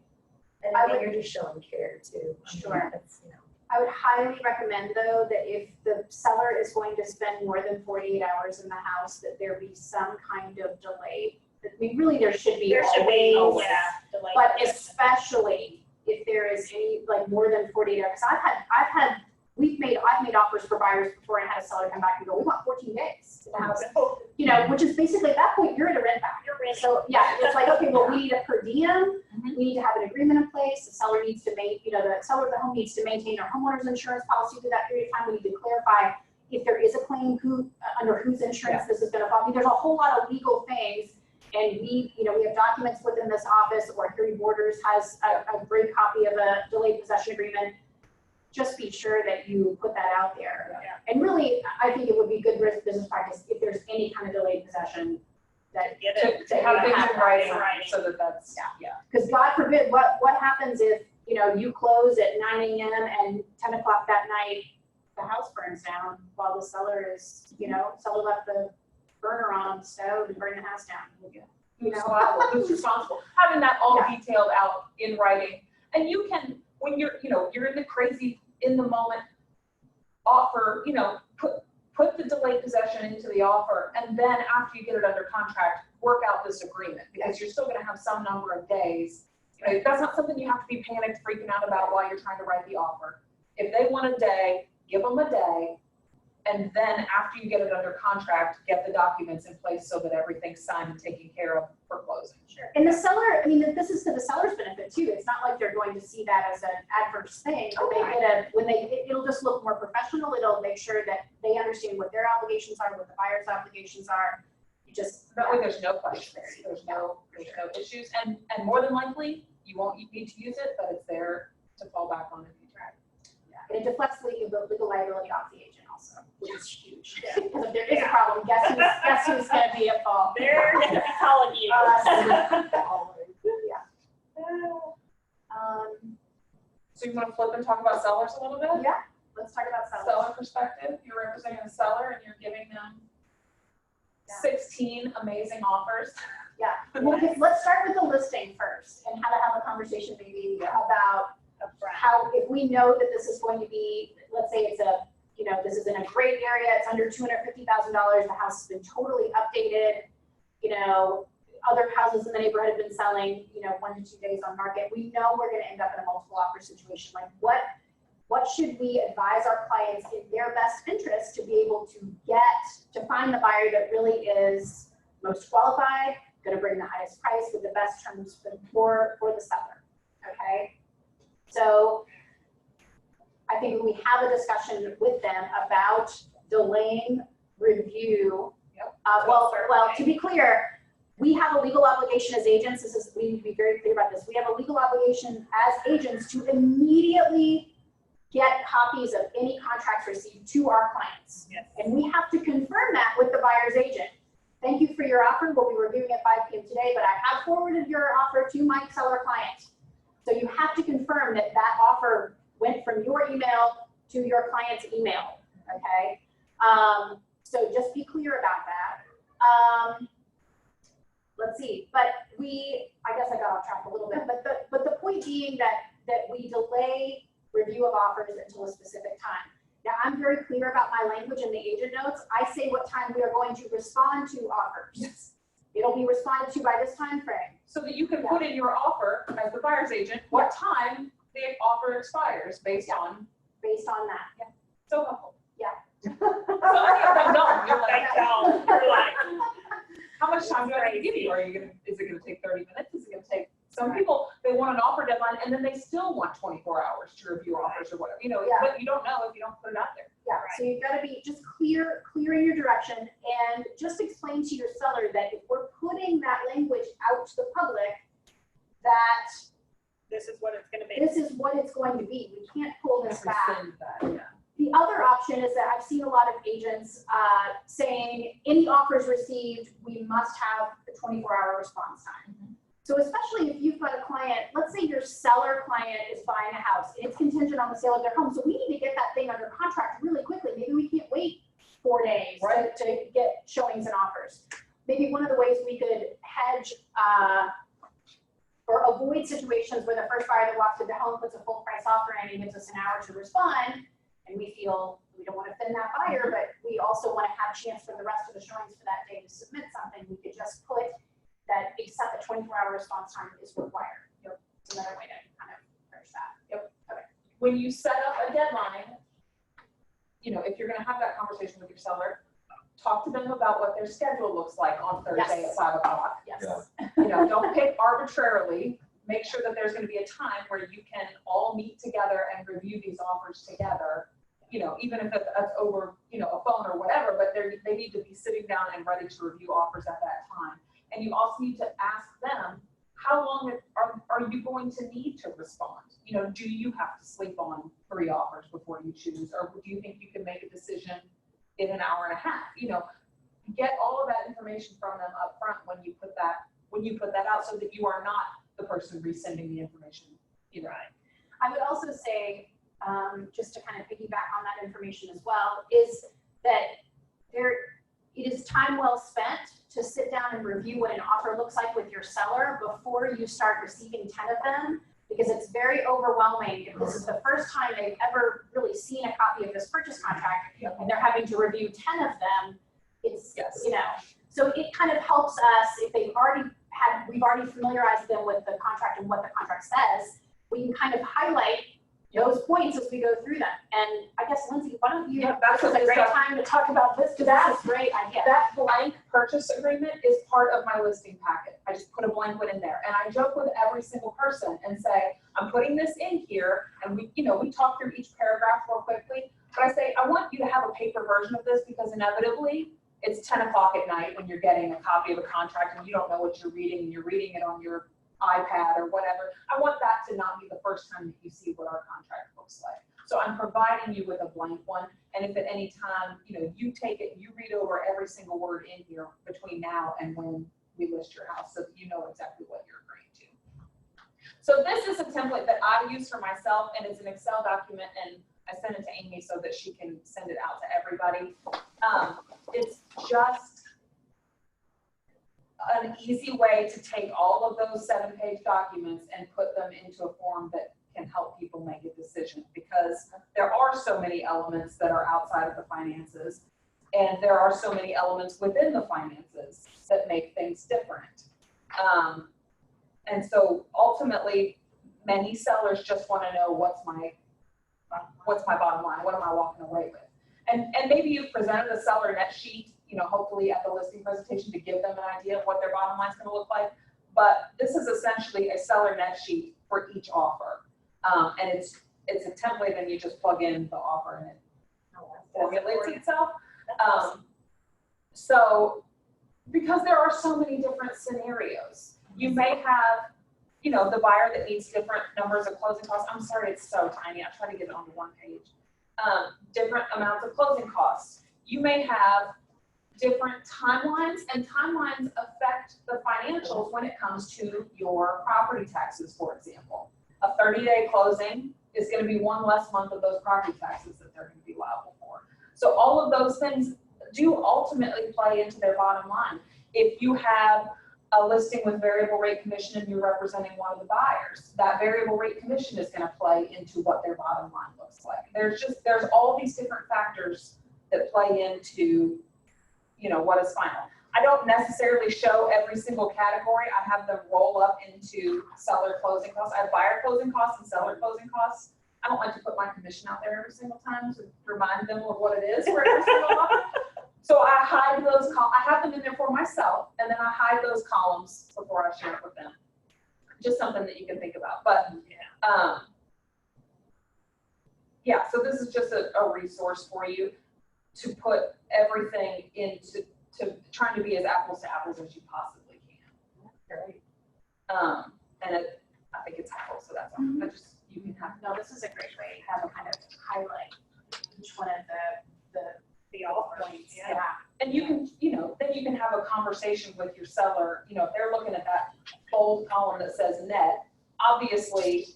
S3: And
S1: I
S3: again,
S1: would-
S3: you're just showing care too.
S1: Sure.
S3: That's, you know.
S1: I would highly recommend though, that if the seller is going to spend more than 48 hours in the house, that there be some kind of delay. I mean, really, there should be
S4: There should be,
S1: always,
S4: delay.
S1: but especially if there is any, like more than 48 hours. I've made offers for buyers before and had a seller come back and go, we want 14 days in the house. You know, which is basically at that point, you're at a rent back.
S4: You're ready.
S1: So yeah, it's like, okay, well, we need a per diem, we need to have an agreement in place, the seller needs to the seller of the home needs to maintain their homeowner's insurance policy through that period of time. We need to clarify if there is a claim, under whose insurance this is gonna fall. I mean, there's a whole lot of legal things, and we have documents within this office, or Erie Borders has a great copy of a delayed possession agreement. Just be sure that you put that out there. And really, I think it would be good business practice if there's any kind of delayed possession that,
S4: Get it.
S2: To have things in writing,
S4: Right.
S2: so that that's,
S1: because God forbid, what happens if, you know, you close at 9 a.m. and 10 o'clock that night, the house burns down while the seller is, you know, seller left the burner on the stove and burned the house down.
S2: who's liable, who's responsible, having that all detailed out in writing. And you can, when you're, you know, you're in the crazy, in the moment offer, you know, put the delayed possession into the offer, and then after you get it under contract, work out this agreement, because you're still gonna have some number of days. You know, that's not something you have to be panicked, freaking out about while you're trying to write the offer. If they want a day, give them a day, and then after you get it under contract, get the documents in place so that everything's signed and taken care of for closing.
S1: And the seller, I mean, this is to the seller's benefit too. It's not like they're going to see that as an adverse thing. But it'll just look more professional. It'll make sure that they understand what their obligations are, what the buyer's obligations are. You just,
S2: That way there's no questions, there's no issues, and more than likely, you won't need to use it, but it's there to fall back on if you try.
S1: and it deflects legal liability off the agent also, which is huge. Because if there is a problem, guess who's gonna be at fault?
S4: They're gonna be calling you.
S2: So you wanna flip and talk about sellers a little bit?
S1: Yeah, let's talk about sellers.
S2: Seller perspective, you're representing the seller and you're giving them 16 amazing offers.
S1: Yeah, well, let's start with the listing first and how to have a conversation maybe about how, if we know that this is going to be, let's say it's this is in a great area, it's under $250,000, the house has been totally updated, you know, other houses in the neighborhood have been selling, 1 to 2 days on market. We know we're gonna end up in a multiple offer situation. Like what should we advise our clients in their best interest to be able to find the buyer that really is most qualified, gonna bring the highest price with the best terms for the seller, okay? So I think we have a discussion with them about delaying review.
S2: Yep.
S1: Well, to be clear, we have a legal obligation as agents, we need to be very clear about this. We have a legal obligation as agents to immediately get copies of any contracts received to our clients.
S4: Yes.
S1: And we have to confirm that with the buyer's agent. Thank you for your offer. We'll be reviewing at 5 p.m. today, but I have forwarded your offer to my seller client. So you have to confirm that that offer went from your email to your client's email, okay? So just be clear about that. Let's see, but I guess I got off track a little bit, but the point being that we delay review of offers until a specific time. Now, I'm very clear about my language in the agent notes. I say what time we are going to respond to offers.
S2: Yes.
S1: It'll be responded to by this time frame.
S2: So that you can put in your offer as the buyer's agent, what time the offer expires based on,
S1: Based on that.
S2: so helpful.
S1: Yeah.
S2: So many of them don't, you're like,
S4: Like, y'all, you're like,
S2: how much time do I have to give you? Is it gonna take 30 minutes? Is it gonna take, some people, they want an offer deadline and then they still want 24 hours to review offers or whatever,
S1: Yeah.
S2: but you don't know if you don't put it out there.
S1: Yeah, so you've got to be just clear in your direction and just explain to your seller that if we're putting that language out to the public, that
S4: this is what it's gonna be.
S1: this is what it's going to be. We can't pull this back.
S2: Rescind that, yeah.
S1: The other option is that I've seen a lot of agents saying any offers received, we must have a 24-hour response time. So especially if you've got a client, let's say your seller client is buying a house, it's contingent on the sale of their home, so we need to get that thing under contract really quickly. Maybe we can't wait 4 days
S2: Right.
S1: to get showings and offers. Maybe one of the ways we could hedge or avoid situations where the first buyer that walks through the home puts a full price offer in and gives us an hour to respond, and we feel we don't want to offend that buyer, but we also want to have a chance for the rest of the showings for that day to submit something, we could just put that except the 24-hour response time is required. It's another way to kind of approach that.
S2: When you set up a deadline, if you're gonna have that conversation with your seller, talk to them about what their schedule looks like on Thursday
S1: Yes.
S2: at 5 o'clock.
S1: Yes.
S5: Yeah.
S2: Don't pick arbitrarily. Make sure that there's gonna be a time where you can all meet together and review these offers together. Even if that's over, a phone or whatever, but they need to be sitting down and ready to review offers at that time. And you also need to ask them, how long are you going to need to respond? Do you have to sleep on 3 offers before you choose? Or do you think you can make a decision in an hour and a half? Get all of that information from them up front when you put that out so that you are not the person resending the information.
S1: I would also say, just to kind of piggyback on that information as well, is that it is time well spent to sit down and review what an offer looks like with your seller before you start receiving 10 of them, because it's very overwhelming if this is the first time they've ever really seen a copy of this purchase contract and they're having to review 10 of them. It's,
S2: Yes.
S1: so it kind of helps us if we've already familiarized them with the contract and what the contract says, we can kind of highlight those points as we go through them. And I guess, Lindsay, why don't you,
S2: That's
S1: this is a great time to talk about this, because that's a great idea.
S2: That blank purchase agreement is part of my listing packet. I just put a blank one in there. And I joke with every single person and say, I'm putting this in here. And we talk through each paragraph real quickly. But I say, I want you to have a paper version of this because inevitably it's 10 o'clock at night when you're getting a copy of a contract and you don't know what you're reading and you're reading it on your iPad or whatever. I want that to not be the first time that you see what our contract looks like. So I'm providing you with a blank one. And if at any time, you take it, you read over every single word in here between now and when we list your house so that you know exactly what you're agreeing to. So this is a template that I use for myself, and it's an Excel document, and I sent it to Amy so that she can send it out to everybody. It's just an easy way to take all of those 7-page documents and put them into a form that can help people make a decision, because there are so many elements that are outside of the finances, and there are so many elements within the finances that make things different. And so ultimately, many sellers just want to know what's my bottom line, what am I walking away with? And maybe you've presented a seller net sheet, hopefully at the listing presentation to give them an idea of what their bottom line is going to look like. But this is essentially a seller net sheet for each offer. And it's a template, and you just plug in the offer and it formulates itself. So because there are so many different scenarios, you may have, the buyer that needs different numbers of closing costs. I'm sorry, it's so tiny. I try to get it on the one page. Different amounts of closing costs. You may have different timelines, and timelines affect the financials when it comes to your property taxes, for example. A 30-day closing is going to be one less month of those property taxes that they're going to be liable for. So all of those things, do ultimately play into their bottom line. If you have a listing with variable rate commission and you're representing one of the buyers, that variable rate commission is gonna play into what their bottom line looks like. There's all these different factors that play into, you know, what is final. I don't necessarily show every single category. I have them roll up into seller closing costs. I have buyer closing costs and seller closing costs. I don't like to put my commission out there every single time to remind them of what it is for every single one. So I hide those, I have them in there for myself, and then I hide those columns before I share it with them. Just something that you can think about, but, yeah, so this is just a resource for you to put everything into, trying to be as apples to apples as you possibly can.
S3: Great.
S2: And I think it's helpful, so that's all. I just, you can have.
S1: No, this is a great way to have a kind of highlight each one of the points. Yeah.
S2: And you can, you know, then you can have a conversation with your seller, you know, if they're looking at that bold column that says net, obviously,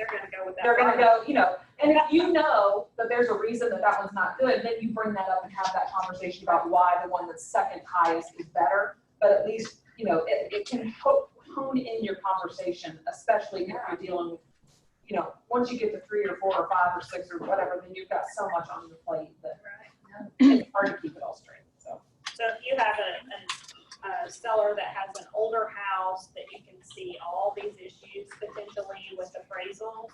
S4: They're gonna go with that.
S2: they're gonna go, you know, and if you know that there's a reason that that one's not good, then you bring that up and have that conversation about why the one that's second highest is better. But at least, you know, it can hone in your conversation, especially if you're dealing with, you know, once you get to 3 or 4 or 5 or 6 or whatever, then you've got so much on your plate that it's hard to keep it all straight, so.
S4: So if you have a seller that has an older house that you can see all these issues potentially with appraisals,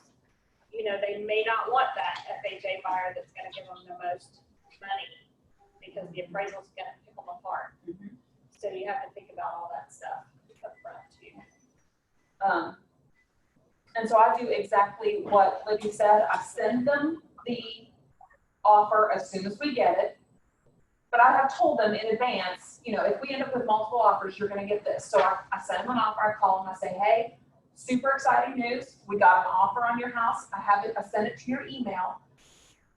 S4: you know, they may not want that FHA buyer that's gonna give them the most money because the appraisal's gonna pick them apart. So you have to think about all that stuff up front too.
S2: And so I do exactly what Libby said. I send them the offer as soon as we get it. But I have told them in advance, you know, if we end up with multiple offers, you're gonna get this. So I send them an offer, I call them, I say, hey, super exciting news. We got an offer on your house. I send it to your email.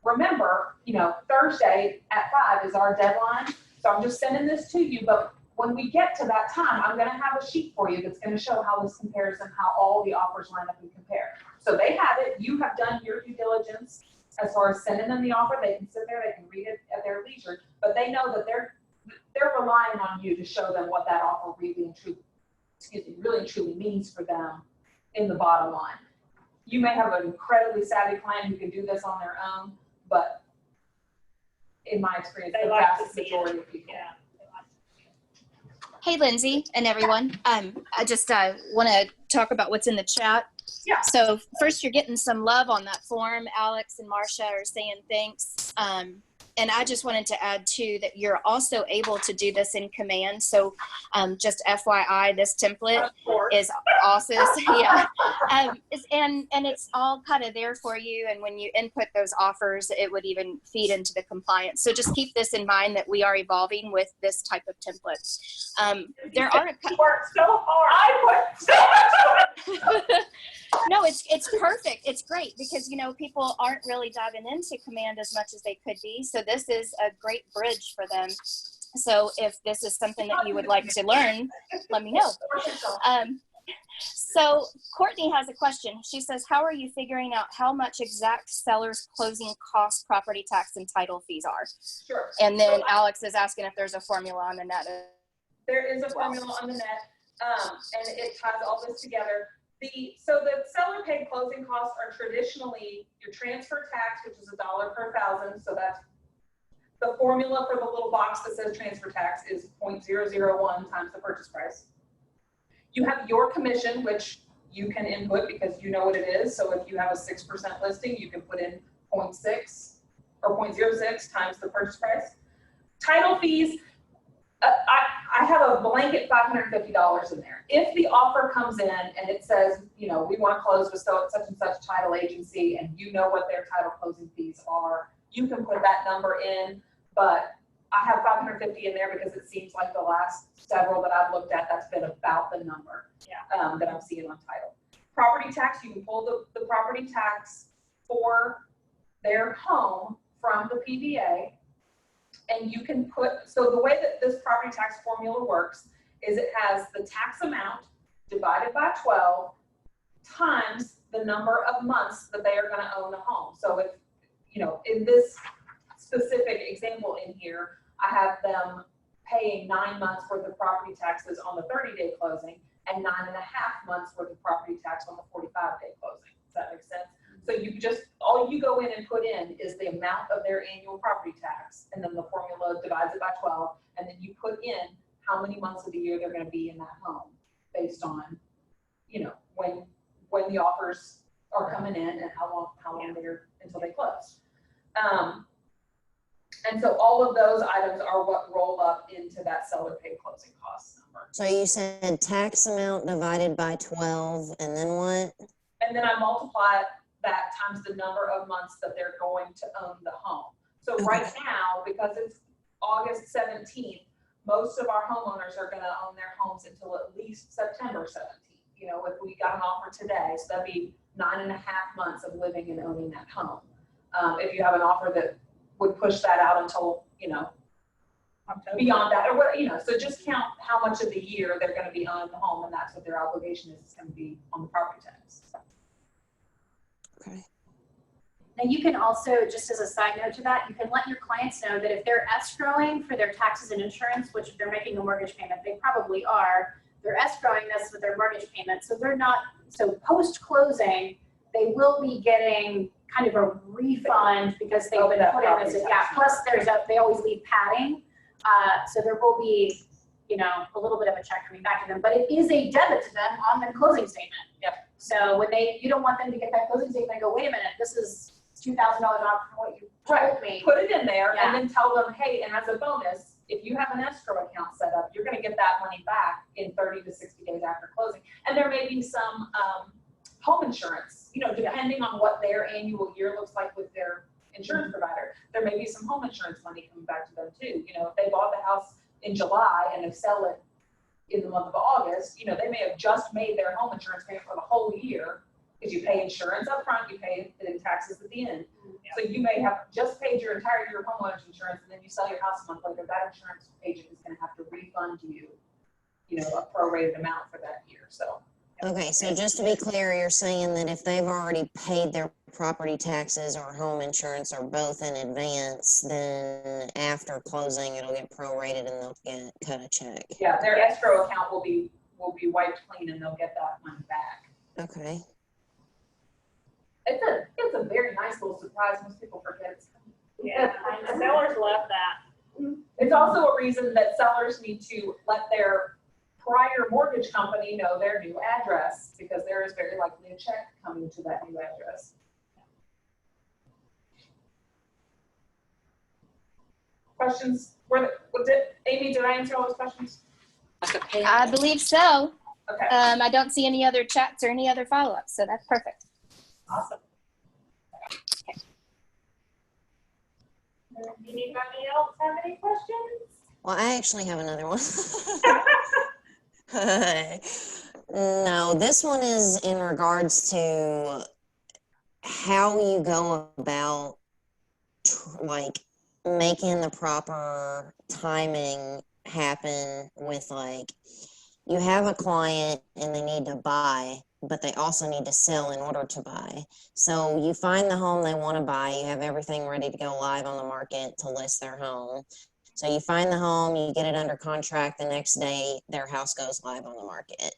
S2: Remember, you know, Thursday at 5 is our deadline. So I'm just sending this to you, but when we get to that time, I'm gonna have a sheet for you that's gonna show how this compares and how all the offers line up and compare. So they have it, you have done your due diligence as far as sending them the offer. They can sit there, they can read it at their leisure, but they know that they're relying on you to show them what that offer really and truly means for them in the bottom line. You may have an incredibly savvy client who can do this on their own, but in my experience,
S4: They
S2: the
S4: like to
S2: vast
S4: see it.
S2: majority of people.
S4: Yeah.
S6: Hey, Lindsay and everyone. I just want to talk about what's in the chat.
S2: Yeah.
S6: So first, you're getting some love on that form. Alex and Marcia are saying thanks. And I just wanted to add too that you're also able to do this in command. So just FYI, this template
S4: Of course.
S6: is awesome. Yeah. And it's all kind of there for you. And when you input those offers, it would even feed into the compliance. So just keep this in mind that we are evolving with this type of template. There are
S4: You worked so hard. I worked so much.
S6: No, it's perfect. It's great because, you know, people aren't really diving into command as much as they could be. So this is a great bridge for them. So if this is something that you would like to learn, let me know. So Courtney has a question. She says, how are you figuring out how much exact seller's closing cost, property tax, and title fees are?
S2: Sure.
S6: And then Alex is asking if there's a formula on the net.
S2: There is a formula on the net, and it ties all this together. So the seller paid closing costs are traditionally your transfer tax, which is $1 per thousand. So that's the formula for the little box that says transfer tax is 0.001 times the purchase price. You have your commission, which you can input because you know what it is. So if you have a 6% listing, you can put in 0.6 or 0.06 times the purchase price. Title fees, I have a blanket $550 in there. If the offer comes in and it says, you know, we want to close with such and such title agency, and you know what their title closing fees are, you can put that number in. But I have 550 in there because it seems like the last several that I've looked at, that's been about the number that I'm seeing on title. Property tax, you can pull the property tax for their home from the PVA. And you can put, so the way that this property tax formula works is it has the tax amount divided by 12 times the number of months that they are going to own the home. So if, you know, in this specific example in here, I have them paying 9 months worth of property taxes on the 30-day closing and 9.5 months worth of property tax on the 45-day closing. Does that make sense? So you just, all you go in and put in is the amount of their annual property tax, and then the formula divides it by 12, and then you put in how many months of the year they're gonna be in that home based on, you know, when the offers are coming in and how long they're until they close. And so all of those items are what roll up into that seller paid closing costs number.
S8: So you said tax amount divided by 12, and then what?
S2: And then I multiply that times the number of months that they're going to own the home. So right now, because it's August 17th, most of our homeowners are gonna own their homes until at least September 17th. You know, if we got an offer today, so that'd be 9.5 months of living and owning that home. If you have an offer that would push that out until, you know, beyond that, or what, you know, so just count how much of the year they're gonna be owning the home, and that's what their obligation is, it's gonna be on the property tax.
S8: Okay.
S1: Now, you can also, just as a side note to that, you can let your clients know that if they're escrowing for their taxes and insurance, which if they're making a mortgage payment, they probably are, they're escrowing this with their mortgage payment. So they're not, so post-closing, they will be getting kind of a refund because they've been put in as a gap. Plus, they always leave padding. So there will be, you know, a little bit of a check coming back to them, but it is a debit to them on the closing statement.
S2: Yep.
S1: So when you don't want them to get that closing statement and go, wait a minute, this is $2,000 off from what you told me.
S2: Put it in there
S1: Yeah.
S2: and then tell them, hey, and as a bonus, if you have an escrow account set up, you're gonna get that money back in 30 to 60 days after closing. And there may be some home insurance, you know, depending on what their annual year looks like with their insurance provider. There may be some home insurance money coming back to them too. You know, if they bought the house in July and they sell it in the month of August, you know, they may have just made their home insurance payment for the whole year, because you pay insurance up front, you pay the taxes at the end. So you may have just paid your entire year of homeowner's insurance, and then you sell your house a month later, that insurance agent is gonna have to refund you, you know, a prorated amount for that year, so.
S8: Okay, so just to be clear, you're saying that if they've already paid their property taxes or home insurance or both in advance, then after closing, it'll get prorated and they'll get cut a check.
S2: Yeah, their escrow account will be wiped clean and they'll get that money back.
S8: Okay.
S2: It's a very nice little surprise, most people forget it's coming.
S4: Yeah, and the sellers love that.
S2: It's also a reason that sellers need to let their prior mortgage company know their new address, because there is very likely a check coming to that new address. Questions? Amy, did I answer all those questions?
S6: I believe so.
S2: Okay,
S6: I don't see any other chats or any other follow-ups, so that's perfect.
S2: awesome.
S4: Anybody else have any questions?
S8: Well, I actually have another one. No, this one is in regards to how you go about like making the proper timing happen with, like, you have a client and they need to buy, but they also need to sell in order to buy. So you find the home they want to buy, you have everything ready to go live on the market to list their home. So you find the home, you get it under contract, the next day their house goes live on the market.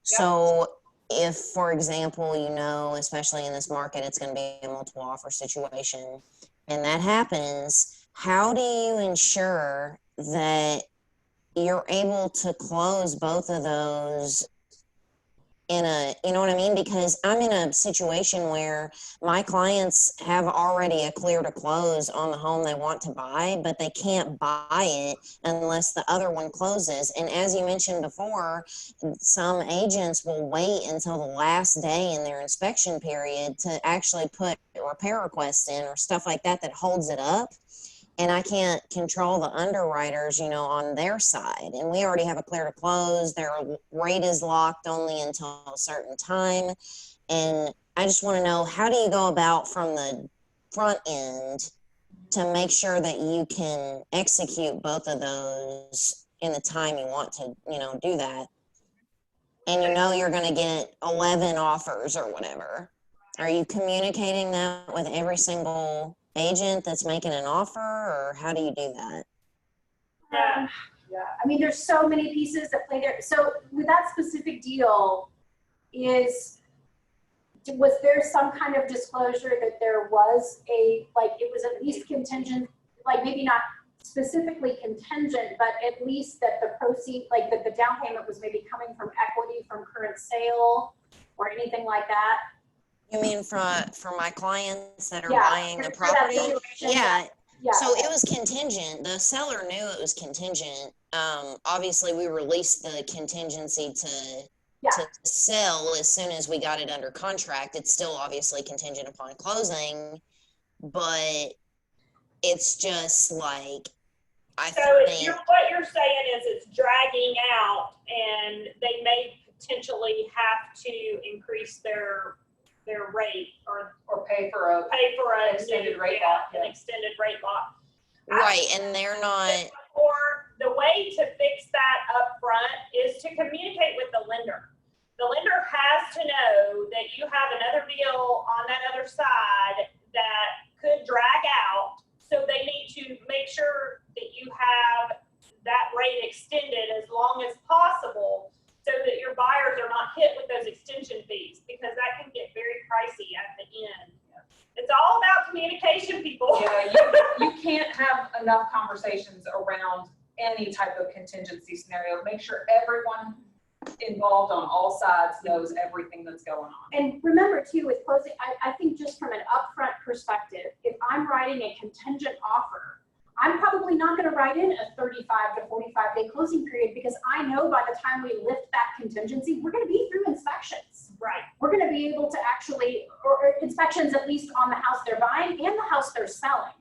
S8: So if, for example, you know, especially in this market, it's going to be a multiple offer situation, and that happens, how do you ensure that you're able to close both of those in a, you know what I mean? Because I'm in a situation where my clients have already a clear to close on the home they want to buy, but they can't buy it unless the other one closes. And as you mentioned before, some agents will wait until the last day in their inspection period to actually put repair requests in or stuff like that that holds it up. And I can't control the underwriters, you know, on their side. And we already have a clear to close. Their rate is locked only until a certain time. And I just want to know, how do you go about from the front end to make sure that you can execute both of those in the time you want to, you know, do that? And you know you're going to get 11 offers or whatever. Are you communicating that with every single agent that's making an offer, or how do you do that?
S4: Yeah.
S1: Yeah, I mean, there's so many pieces that play there. So with that specific deal, was there some kind of disclosure that there was it was at least contingent, like maybe not specifically contingent, but at least that the proceed, like that the down payment was maybe coming from equity from current sale or anything like that?
S8: You mean for my clients that are
S1: Yeah,
S8: buying the
S1: for that
S8: property?
S1: situation.
S8: Yeah.
S1: Yeah.
S8: So
S1: okay.
S8: it was contingent. The seller knew it was contingent. Obviously we released the contingency
S1: Yeah.
S8: to sell as soon as we got it under contract. It's still obviously contingent upon closing, but it's just like, I
S4: So
S8: think,
S4: what you're saying is it's dragging out and they may potentially have to increase their rate or
S2: pay for a
S4: pay for an
S2: extended rate lock,
S4: an extended rate lock.
S8: right, and they're not,
S4: Or the way to fix that up front is to communicate with the lender. The lender has to know that you have another deal on that other side that could drag out. So they need to make sure that you have that rate extended as long as possible so that your buyers are not hit with those extension fees, because that can get very pricey at the end. It's all about communication, people.
S2: Yeah, you can't have enough conversations around any type of contingency scenario. Make sure everyone involved on all sides knows everything that's going on.
S1: And remember too, with closing, I think just from an upfront perspective, if I'm writing a contingent offer, I'm probably not gonna write in a 35 to 45 day closing period, because I know by the time we lift that contingency, we're gonna be through inspections.
S4: Right.
S1: We're gonna be able to actually, or inspections at least on the house they're buying and the house they're selling.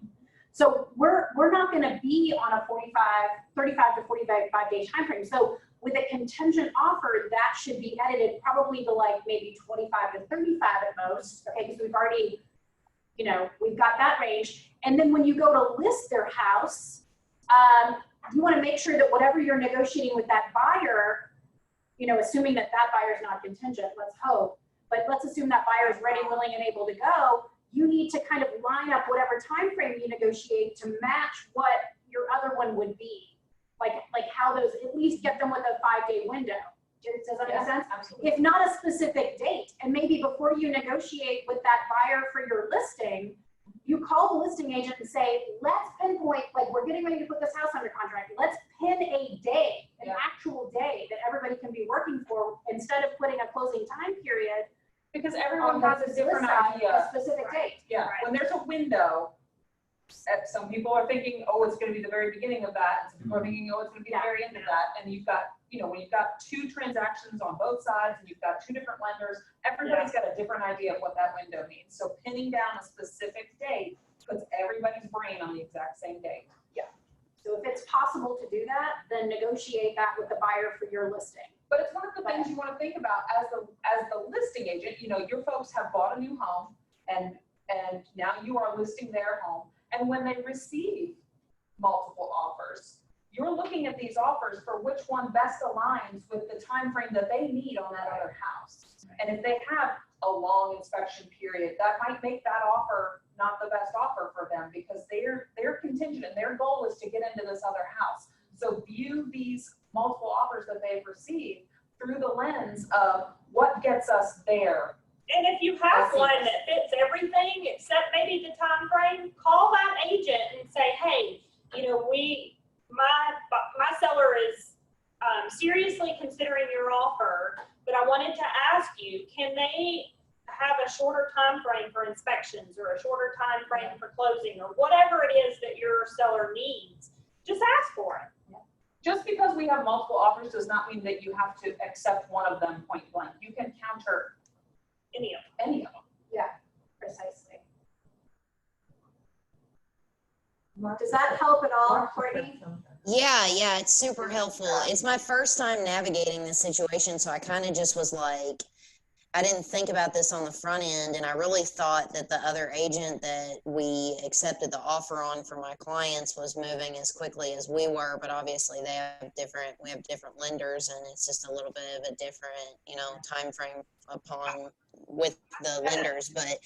S1: So we're not gonna be on a 35 to 45 day time frame. So with a contingent offer, that should be edited probably to like maybe 25 to 35 at most, okay, because we've already, we've got that range. And then when you go to list their house, you want to make sure that whatever you're negotiating with that buyer, assuming that buyer is not contingent, let's hope, but let's assume that buyer is ready, willing, and able to go, you need to kind of line up whatever time frame you negotiate to match what your other one would be. Like how those, at least get them with a 5-day window. Does that make sense?
S2: Absolutely.
S1: If not a specific date, and maybe before you negotiate with that buyer for your listing, you call the listing agent and say, let's pinpoint, like we're getting ready to put this house under contract. Let's pin a day, an actual day that everybody can be working for, instead of putting a closing time period.
S2: Because everyone
S1: on the
S2: has a different
S1: side,
S2: idea.
S1: A specific date.
S2: Yeah,
S4: Right.
S2: when there's a window, some people are thinking, oh, it's gonna be the very beginning of that, and some people are thinking, oh, it's gonna be the very end of that, and you've got, when you've got two transactions on both sides, and you've got two different lenders, everybody's got a different idea of what that window means, so pinning down a specific date puts everybody's brain on the exact same date.
S1: So if it's possible to do that, then negotiate that with the buyer for your listing.
S2: But it's one of the things you wanna think about as the listing agent, your folks have bought a new home, and now you are listing their home. And when they receive multiple offers, you're looking at these offers for which one best aligns with the time frame that they need on that other house. And if they have a long inspection period, that might make that offer not the best offer for them, because they're contingent and their goal is to get into this other house. So view these multiple offers that they've received through the lens of what gets us there.
S4: And if you have one that fits everything except maybe the time frame, call that agent and say, hey, my seller is seriously considering your offer, but I wanted to ask you, can they have a shorter time frame for inspections or a shorter time frame for closing, or whatever it is that your seller needs? Just ask for it.
S2: Just because we have multiple offers does not mean that you have to accept one of them point blank. You can counter
S4: Any of
S2: any of them.
S1: Precisely. Does that help at all, Courtney?
S8: yeah, it's super helpful. It's my first time navigating this situation, so I kind of just was like, I didn't think about this on the front end, and I really thought that the other agent that we accepted the offer on for my clients was moving as quickly as we were, but obviously we have different lenders, and it's just a little bit of a different, time frame with the lenders. But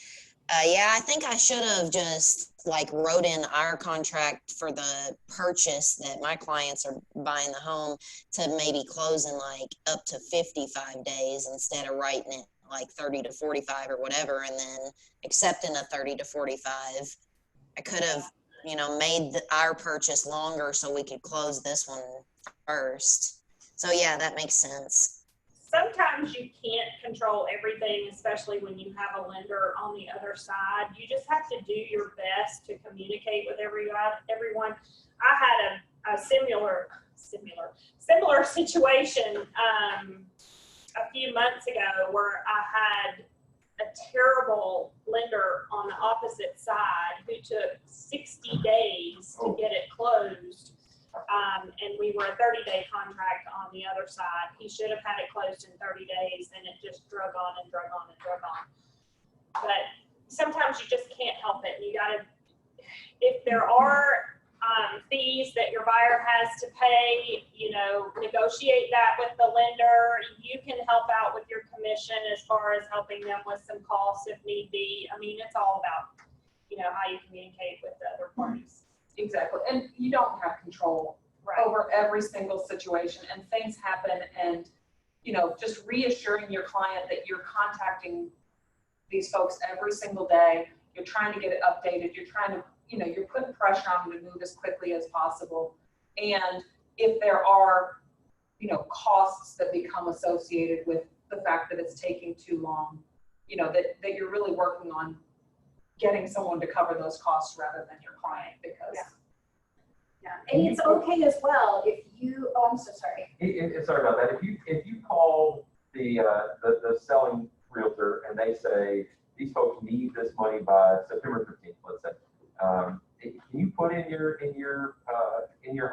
S8: Yeah, I think I should have just like wrote in our contract for the purchase that my clients are buying the home to maybe close in like up to 55 days instead of writing it like 30 to 45 or whatever, and then accepting a 30 to 45. I could have, made our purchase longer so we could close this one first. So yeah, that makes sense.
S4: Sometimes you can't control everything, especially when you have a lender on the other side. You just have to do your best to communicate with everyone. I had a similar situation a few months ago where I had a terrible lender on the opposite side who took 60 days to get it closed. And we were a 30-day contract on the other side. He should have had it closed in 30 days, and it just drug on and drug on and drug on. But sometimes you just can't help it. You gotta, if there are fees that your buyer has to pay, negotiate that with the lender. You can help out with your commission as far as helping them with some costs if need be. I mean, it's all about, how you communicate with the other parties.
S2: Exactly, and you don't have control over every single situation, and things happen, and, just reassuring your client that you're contacting these folks every single day, you're trying to get it updated, you're trying to, you're putting pressure on them to move as quickly as possible, and if there are, costs that become associated with the fact that it's taking too long, that you're really working on getting someone to cover those costs rather than your client, because.
S1: Yeah, and it's okay as well if you, I'm so sorry.
S5: Sorry about that. If you call the selling realtor and they say, these folks need this money by September 15th, let's say, can you put in your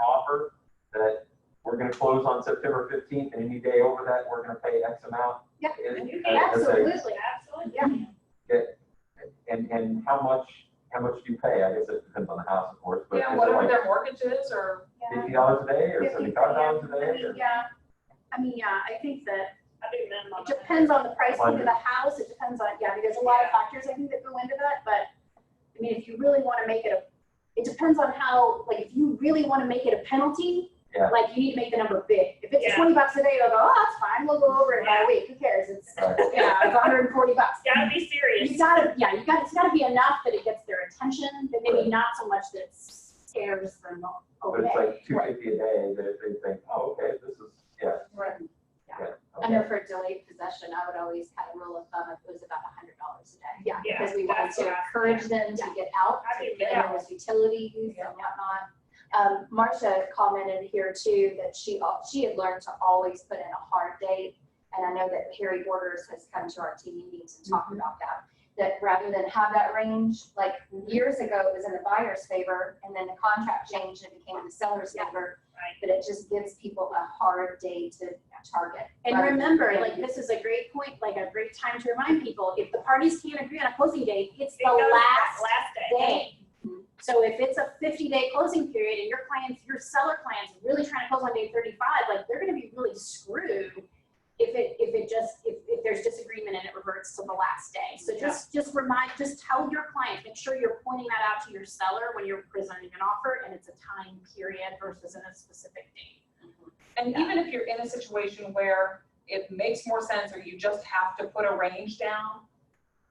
S5: offer that we're going to close on September 15th, and any day over that, we're going to pay X amount?
S1: Yeah,
S4: Absolutely.
S1: Yeah.
S5: And how much do you pay? I guess it depends on the house, of course, but
S2: Yeah,
S5: is it
S2: whatever
S5: like
S2: their mortgage is, or.
S5: $50 a day or $75 a day? Or?
S1: I think that
S4: I do minimum.
S1: it depends on the pricing of the house. It depends on, there's a lot of factors I think that go into that, but I mean, if you really want to make it it depends on how, like, if you really want to make it a penalty, like, you need to make the number big. If it's $20 a day, they'll go, oh, that's fine, we'll go over it by a week, who cares? It's, it's $140.
S4: Gotta be serious.
S1: It's gotta be enough that it gets their attention, but maybe not so much that it scares them
S5: But
S1: away.
S5: it's like $250 a day that they think, oh, okay, this is,
S1: Right.
S5: okay.
S9: I know for delayed possession, I would always kind of rule of thumb if it was about $100 a day.
S1: Yeah.
S9: Because we wanted
S4: that's
S9: to
S4: what I-
S9: encourage them to get out,
S4: I
S9: to
S4: do,
S9: get
S4: yeah.
S9: in with utility use and whatnot. Marcia commented here too that she had learned to always put in a hard date. And I know that Harry Borders has come to our team meetings and talked about that rather than have that range, like years ago, it was in the buyer's favor, and then the contract changed and it became in the seller's favor.
S4: Right.
S9: But it just gives people a hard day to target.
S1: And
S9: rather than-
S1: remember, like, this is a great point, like a great time to remind people, if the parties can't agree on a closing date, it's
S4: It
S1: the
S4: goes
S1: last
S4: last day.
S1: day. So if it's a 50-day closing period and your seller client's really trying to close on day 35, like, they're gonna be really screwed if there's disagreement and it reverts to the last day. So just tell your client, make sure you're pointing that out to your seller when you're presenting an offer, and it's a time period versus in a specific date.
S2: And even if you're in a situation where it makes more sense, or you just have to put a range down,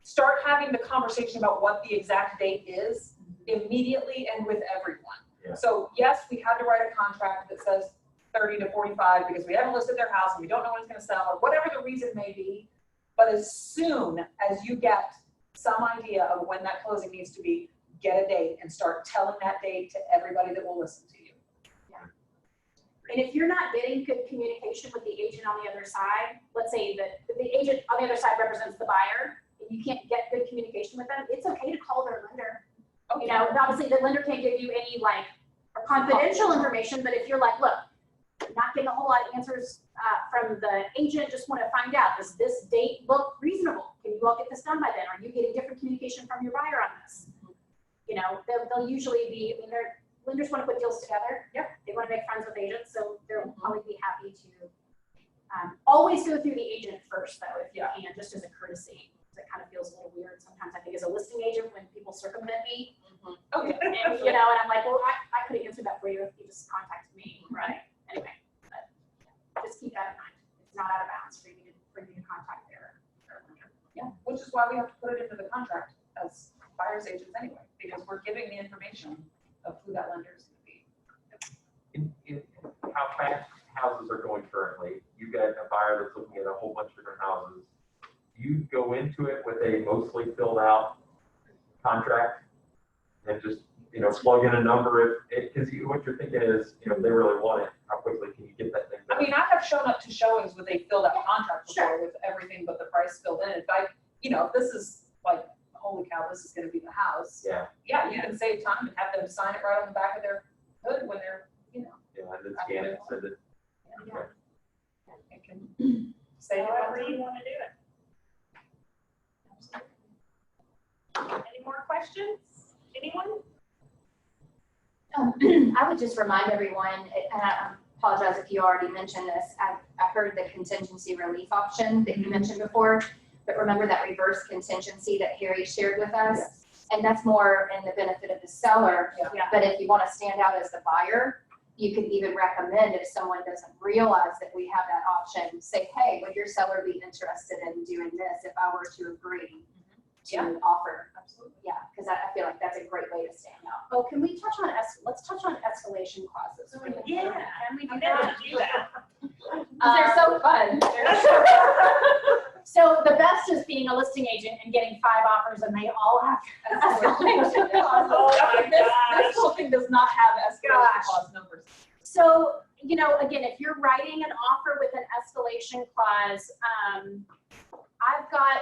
S2: start having the conversation about what the exact date is immediately and with everyone.
S5: Yeah.
S2: So yes, we had to write a contract that says 30 to 45 because we haven't listed their house and we don't know when it's going to sell, or whatever the reason may be. But as soon as you get some idea of when that closing needs to be, get a date and start telling that date to everybody that will listen to you.
S1: And if you're not getting good communication with the agent on the other side, let's say that the agent on the other side represents the buyer, and you can't get good communication with them, it's okay to call their lender.
S2: Okay.
S1: You know, obviously the lender can't give you any like confidential information, but if you're like, look, not getting a whole lot of answers from the agent, just want to find out, does this date look reasonable? Can you all get this done by then? Are you getting different communication from your buyer on this? You know, they'll usually be, I mean, lenders want to put deals together. Yep. They want to make friends with agents, so they'll probably be happy to always go through the agent first, though, if you can, just as a courtesy. It kind of feels a little weird sometimes. I think as a listing agent when people circumvent me.
S2: Oh, yeah.
S1: And, you know, and I'm like, well, I could have answered that for you if you just contacted me, right? Anyway, but just keep that in mind. It's not out of bounds for you to contact their lender.
S2: Yeah, which is why we have to put it into the contract as buyer's agents anyway, because we're giving the information of who that lender is gonna be.
S5: In how fast houses are going currently, you get a buyer that's looking at a whole bunch of different houses. You go into it with a mostly filled out contract and just, you know, plug in a number because what you're thinking is, you know, if they really want it, how quickly can you get that thing done?
S2: I mean, I have shown up to showings with a filled out contract before with everything but the price filled in. If I, you know, this is like, holy cow, this is gonna be the house.
S5: Yeah,
S2: Yeah, you can save time and have them sign it right on the back of their hood when they're, you know,
S5: yeah, and then scan it, send it. Okay.
S2: it can save it.
S4: However you wanna do it. Any more questions? Anyone?
S9: I would just remind everyone, and I apologize if you already mentioned this, I heard the contingency relief option that you mentioned before, but remember that reverse contingency that Harry shared with us?
S2: Yes.
S9: And that's more in the benefit of the seller.
S2: Yeah.
S9: But if you want to stand out as the buyer, you could even recommend if someone doesn't realize that we have that option, say, hey, would your seller be interested in doing this if I were to agree to offer?
S2: Absolutely.
S9: Yeah, because I feel like that's a great way to stand out.
S1: Oh, can we touch on let's touch on escalation clauses.
S4: Yeah.
S1: Can we do
S4: I'm gonna
S1: that?
S4: do that.
S1: 'Cause they're so fun. So the best is being a listing agent and getting 5 offers and they all have escalation clauses.
S4: Oh my
S1: This
S4: gosh.
S1: whole thing does not have escalation
S4: Gosh.
S1: clause numbers. So, you know, again, if you're writing an offer with an escalation clause, I've got,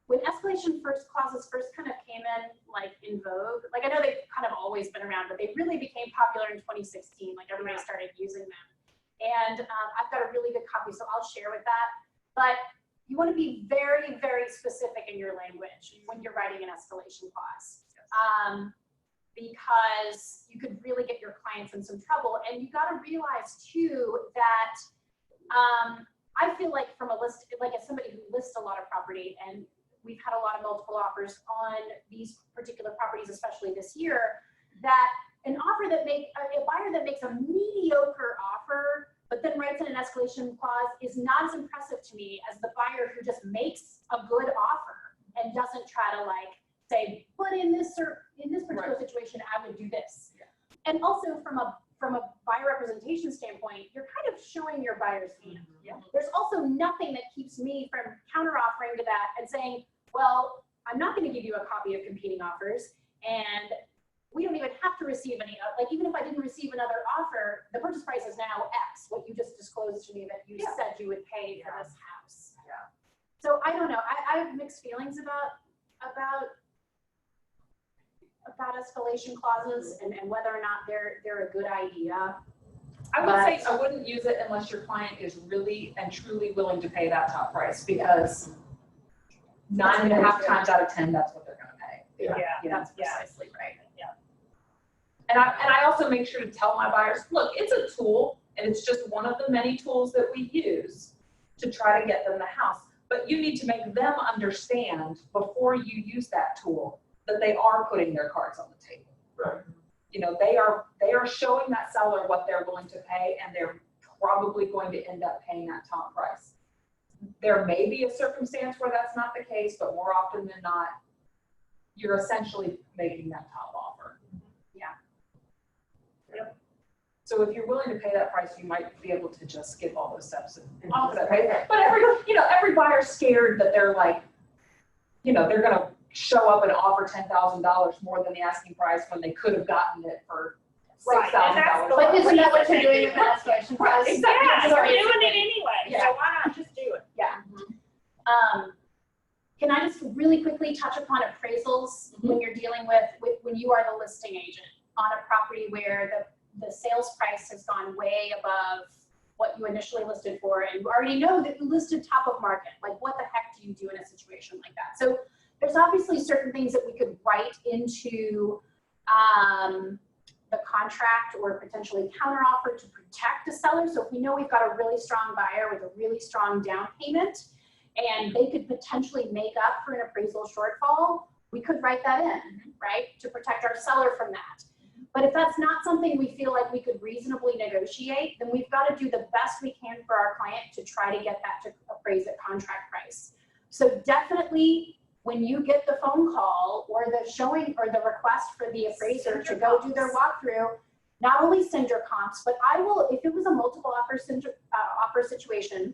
S1: when escalation clauses first kind of came in, like in vogue, like I know they've kind of always been around, but they really became popular in 2016, like everybody started using them. And I've got a really good copy, so I'll share with that. But you want to be very, very specific in your language when you're writing an escalation clause. Because you could really get your clients in some trouble. And you got to realize too that I feel like from a list, like as somebody who lists a lot of property, and we've had a lot of multiple offers on these particular properties, especially this year, that an offer that a buyer that makes a mediocre offer, but then writes in an escalation clause is not as impressive to me as the buyer who just makes a good offer and doesn't try to like say, but in this particular situation, I would do this.
S2: Yeah.
S1: And also from a buyer representation standpoint, you're kind of showing your buyer's hand.
S2: Yeah.
S1: There's also nothing that keeps me from counter offering to that and saying, well, I'm not going to give you a copy of competing offers, and we don't even have to receive any, like even if I didn't receive another offer, the purchase price is now X, what you just disclosed to me that you said you would pay for this house.
S7: Yeah.
S1: So I don't know, I have mixed feelings about escalation clauses and whether or not they're a good idea.
S2: I would say I wouldn't use it unless your client is really and truly willing to pay that top price, because 9.5 times out of 10, that's what they're gonna pay.
S5: Yeah.
S2: You know,
S1: That's precisely right.
S2: And I also make sure to tell my buyers, look, it's a tool, and it's just one of the many tools that we use to try to get them the house. But you need to make them understand before you use that tool that they are putting their cards on the table.
S5: Right.
S2: You know, they are showing that seller what they're willing to pay, and they're probably going to end up paying that top price. There may be a circumstance where that's not the case, but more often than not, you're essentially making that top offer. So if you're willing to pay that price, you might be able to just skip all those steps and offer that price. But every buyer's scared that they're like, you know, they're gonna show up and offer $10,000 more than the asking price when they could have gotten it for
S4: Right, and that's
S2: $6,000.
S4: the
S1: But isn't that what
S4: What
S1: you're
S4: you
S1: doing
S4: think
S1: with an escalation clause?
S2: Exactly.
S4: Yeah,
S1: Sorry.
S4: you're doing it anyway,
S1: Yeah.
S4: so why not just do it?
S1: Yeah. Can I just really quickly touch upon appraisals when you're dealing with when you are the listing agent on a property where the sales price has gone way above what you initially listed for, and you already know that you listed top of market. Like, what the heck do you do in a situation like that? So there's obviously certain things that we could write into the contract or potentially counteroffer to protect the seller. So if we know we've got a really strong buyer with a really strong down payment, and they could potentially make up for an appraisal shortfall, we could write that in, right? To protect our seller from that. But if that's not something we feel like we could reasonably negotiate, then we've got to do the best we can for our client to try to get that to appraise at contract price. So definitely, when you get the phone call or the showing or the request for the appraiser to go do their walkthrough, not only send your comps, but I will, if it was a multiple offer situation,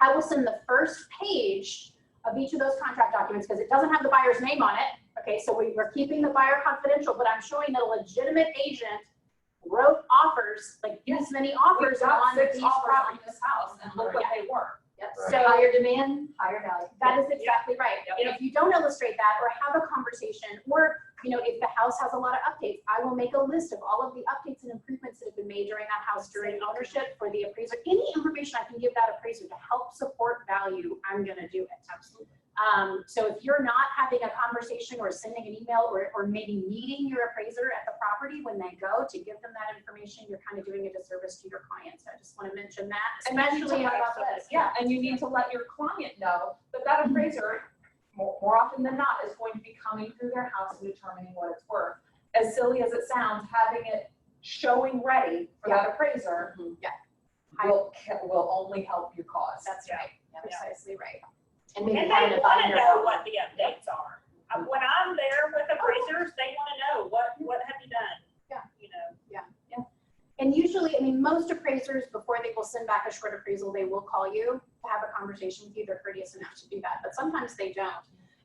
S1: I will send the first page of each of those contract documents because it doesn't have the buyer's name on it. Okay, so we're keeping the buyer confidential, but I'm showing that a legitimate agent wrote offers, like these many offers
S2: We've got
S1: on
S2: 6
S1: these
S2: offers on
S1: properties.
S2: this house, and look what they were.
S3: Yep.
S1: So
S3: Higher demand, higher value.
S1: that is exactly right.
S2: Yep.
S1: And if you don't illustrate that or have a conversation, or if the house has a lot of updates, I will make a list of all of the updates and improvements that have been made during that house during ownership for the appraiser. Any information I can give that appraiser to help support value, I'm gonna do it.
S2: Absolutely.
S1: So if you're not having a conversation or sending an email or maybe meeting your appraiser at the property when they go to give them that information, you're kind of doing a disservice to your clients. I just want to mention that,
S2: And you need to
S1: especially
S2: let-
S1: about this.
S2: Yeah, and you need to let your client know that that appraiser, more often than not, is going to be coming through their house and determining what it's worth. As silly as it sounds, having it showing ready for that appraiser
S1: Yeah.
S2: will only help your cause.
S1: That's right. Precisely right.
S3: And maybe
S4: And
S3: having
S4: they
S3: to
S4: want
S3: find
S4: to
S3: your
S4: know what the updates are. When I'm there with appraisers, they want to know what have you done?
S1: Yeah.
S4: You know.
S1: And usually, I mean, most appraisers, before they will send back a short appraisal, they will call you to have a conversation with you. They're courteous enough to do that, but sometimes they don't.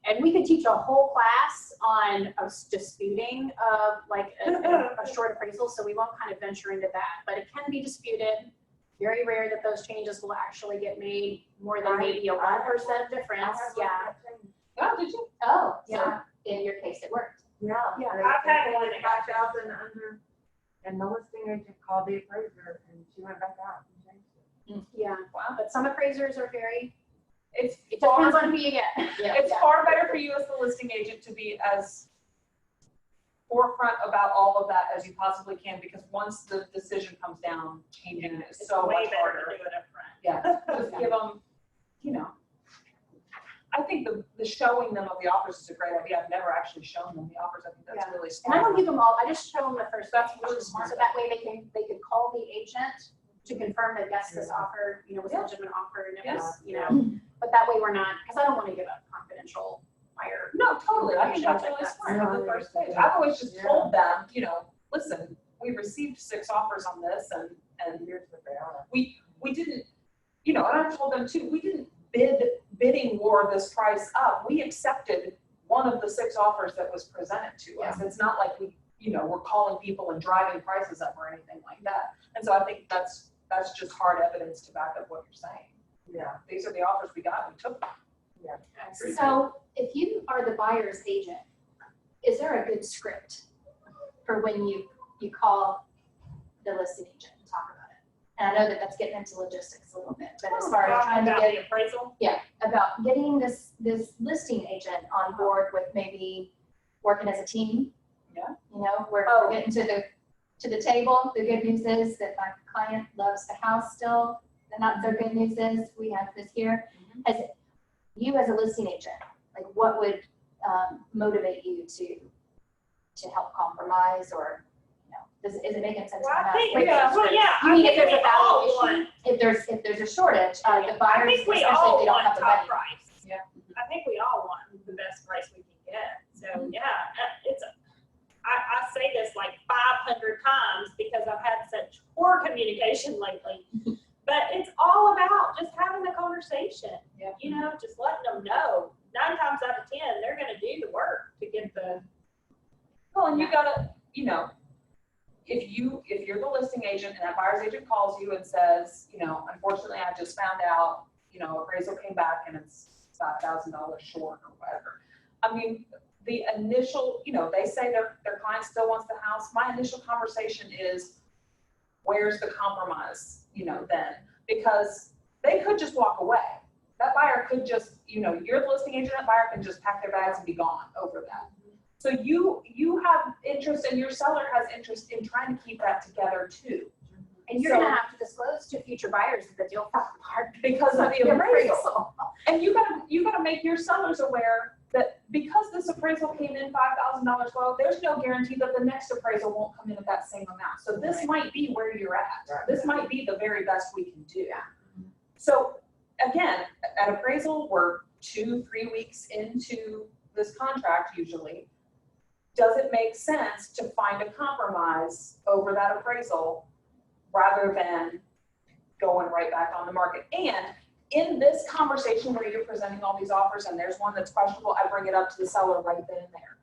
S1: And we could teach a whole class on disputing of like a short appraisal, so we won't kind of venture into that. But it can be disputed. Very rare that those changes will actually get made more than maybe a 1% difference. Yeah.
S2: Oh, did you?
S3: Oh,
S1: Yeah.
S3: so in your case, it worked.
S7: Yeah.
S1: Yeah.
S4: I've had one that got
S7: 5,000 under, and the listing agent called the appraiser and she went back out and changed it.
S1: Yeah.
S2: Wow.
S1: But some appraisers are very,
S2: It's
S1: it
S2: far,
S1: depends on who you get.
S2: it's far better for you as the listing agent to be as forefront about all of that as you possibly can, because once the decision comes down, changing it is so
S4: way
S2: much
S4: better
S2: harder.
S4: to do it up front.
S2: Yeah, just give them, I think the showing them of the offers is a great idea. I've never actually shown them the offers. I think that's
S1: Yeah.
S2: really
S1: And I
S2: smart.
S1: don't give them all, I just show them the first.
S2: That's
S1: page,
S2: really smart.
S1: So that way they could call the agent to confirm that yes, this offer, was a
S2: Yeah.
S1: legitimate offer and it
S2: Yeah.
S1: was, but that way we're not, because I don't want to give up confidential buyer.
S2: No, totally. I think that's really smart on the first page. I've always just told them, listen, we received 6 offers on this and
S7: Here's what they are.
S2: we didn't, and I told them too, we didn't bidding war this price up. We accepted one of the 6 offers that was presented to us. It's not like we're calling people and driving prices up or anything like that. And so I think that's just hard evidence to back up what you're saying.
S7: Yeah.
S2: These are the offers we got, we took them.
S9: So if you are the buyer's agent, is there a good script for when you call the listing agent and talk about it? And I know that that's getting into logistics a little bit, but as far as trying to
S4: About
S9: get,
S4: the appraisal.
S9: about getting this listing agent on board with maybe working as a team.
S2: Yeah.
S9: We're getting to the table. The good news is that my client loves the house still. The not so good news is we have this here. As you as a listing agent, like what would motivate you to help compromise, or is it making sense?
S4: Well,
S9: I'm
S4: I
S9: not-
S4: think,
S9: Wait,
S4: yeah,
S1: You
S4: I
S1: mean
S4: think
S1: if there's
S4: we
S1: a
S4: all
S1: valuation?
S4: want,
S9: if there's a shortage, the
S4: I
S9: buyers,
S4: think we
S9: especially if
S4: all
S9: they don't
S4: want
S9: have the
S4: top
S9: money.
S4: price.
S2: Yeah.
S4: I think we all want the best price we can get. So, yeah, I say this like 500 times because I've had such poor communication lately. But it's all about just having a conversation, just letting them know. 9 times out of 10, they're gonna do the work to get the.
S2: Well, and you gotta, if you're the listing agent and that buyer's agent calls you and says, unfortunately, I just found out, appraisal came back and it's $5,000 short or whatever. I mean, the initial, they say their client still wants the house. My initial conversation is, where's the compromise, then? Because they could just walk away. That buyer could just, you're the listing agent, that buyer can just pack their bags and be gone over that. So you have interest and your seller has interest in trying to keep that together too.
S1: And you're gonna have to disclose to future buyers that the deal fell apart.
S2: Because of the appraisal. And you gotta make your sellers aware that because this appraisal came in $5,000 low, there's no guarantee that the next appraisal won't come in at that same amount. So this might be where you're at.
S7: Right.
S2: This might be the very best we can do. So again, at appraisal, we're 2-3 weeks into this contract usually. Does it make sense to find a compromise over that appraisal rather than going right back on the market? And in this conversation where you're presenting all these offers and there's one that's questionable, I bring it up to the seller right then and there.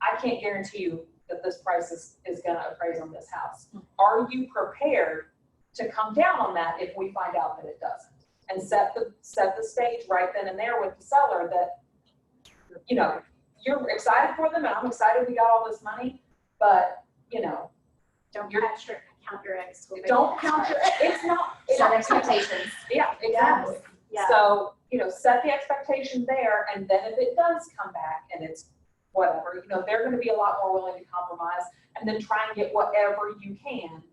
S2: I can't guarantee you that this price is gonna appraise on this house. Are you prepared to come down on that if we find out that it doesn't? And set the stage right then and there with the seller that, you know, you're excited for them and I'm excited we got all this money, but, you know,
S1: Don't count your eggs. till they-
S2: don't count your, it's not.
S9: Set expectations.
S2: Yeah, exactly.
S4: Yeah.
S2: So, you know, set the expectation there, and then if it does come back and it's whatever, you know, they're gonna be a lot more willing to compromise, and then try and get whatever you can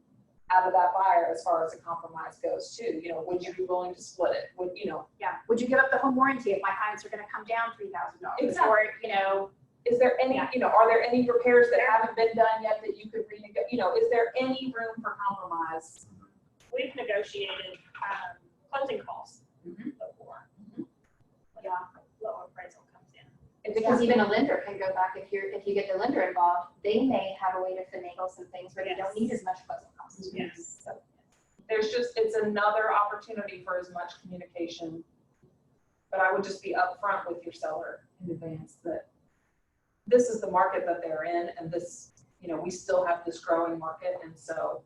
S2: out of that buyer as far as the compromise goes too. You know, would you be willing to split it? Would, you know,
S1: Yeah, would you give up the home warranty if my clients are gonna come down $3,000?
S2: Exactly.
S1: Or, you know,
S2: is there any,
S1: Yeah.
S2: you know, are there any repairs that haven't been done yet that you could renegotiate? You know, is there any room for compromise?
S4: We've negotiated, closing costs
S2: Mhm.
S4: before.
S1: Yeah.
S4: Low appraisal comes in.
S9: Because even a lender can go back, if you get the lender involved, they may have a way to finagle some things where they don't need as much closing costs.
S4: Yes.
S2: So there's just, it's another opportunity for as much communication. But I would just be upfront with your seller in advance that this is the market that they're in, and this, you know, we still have this growing market, and so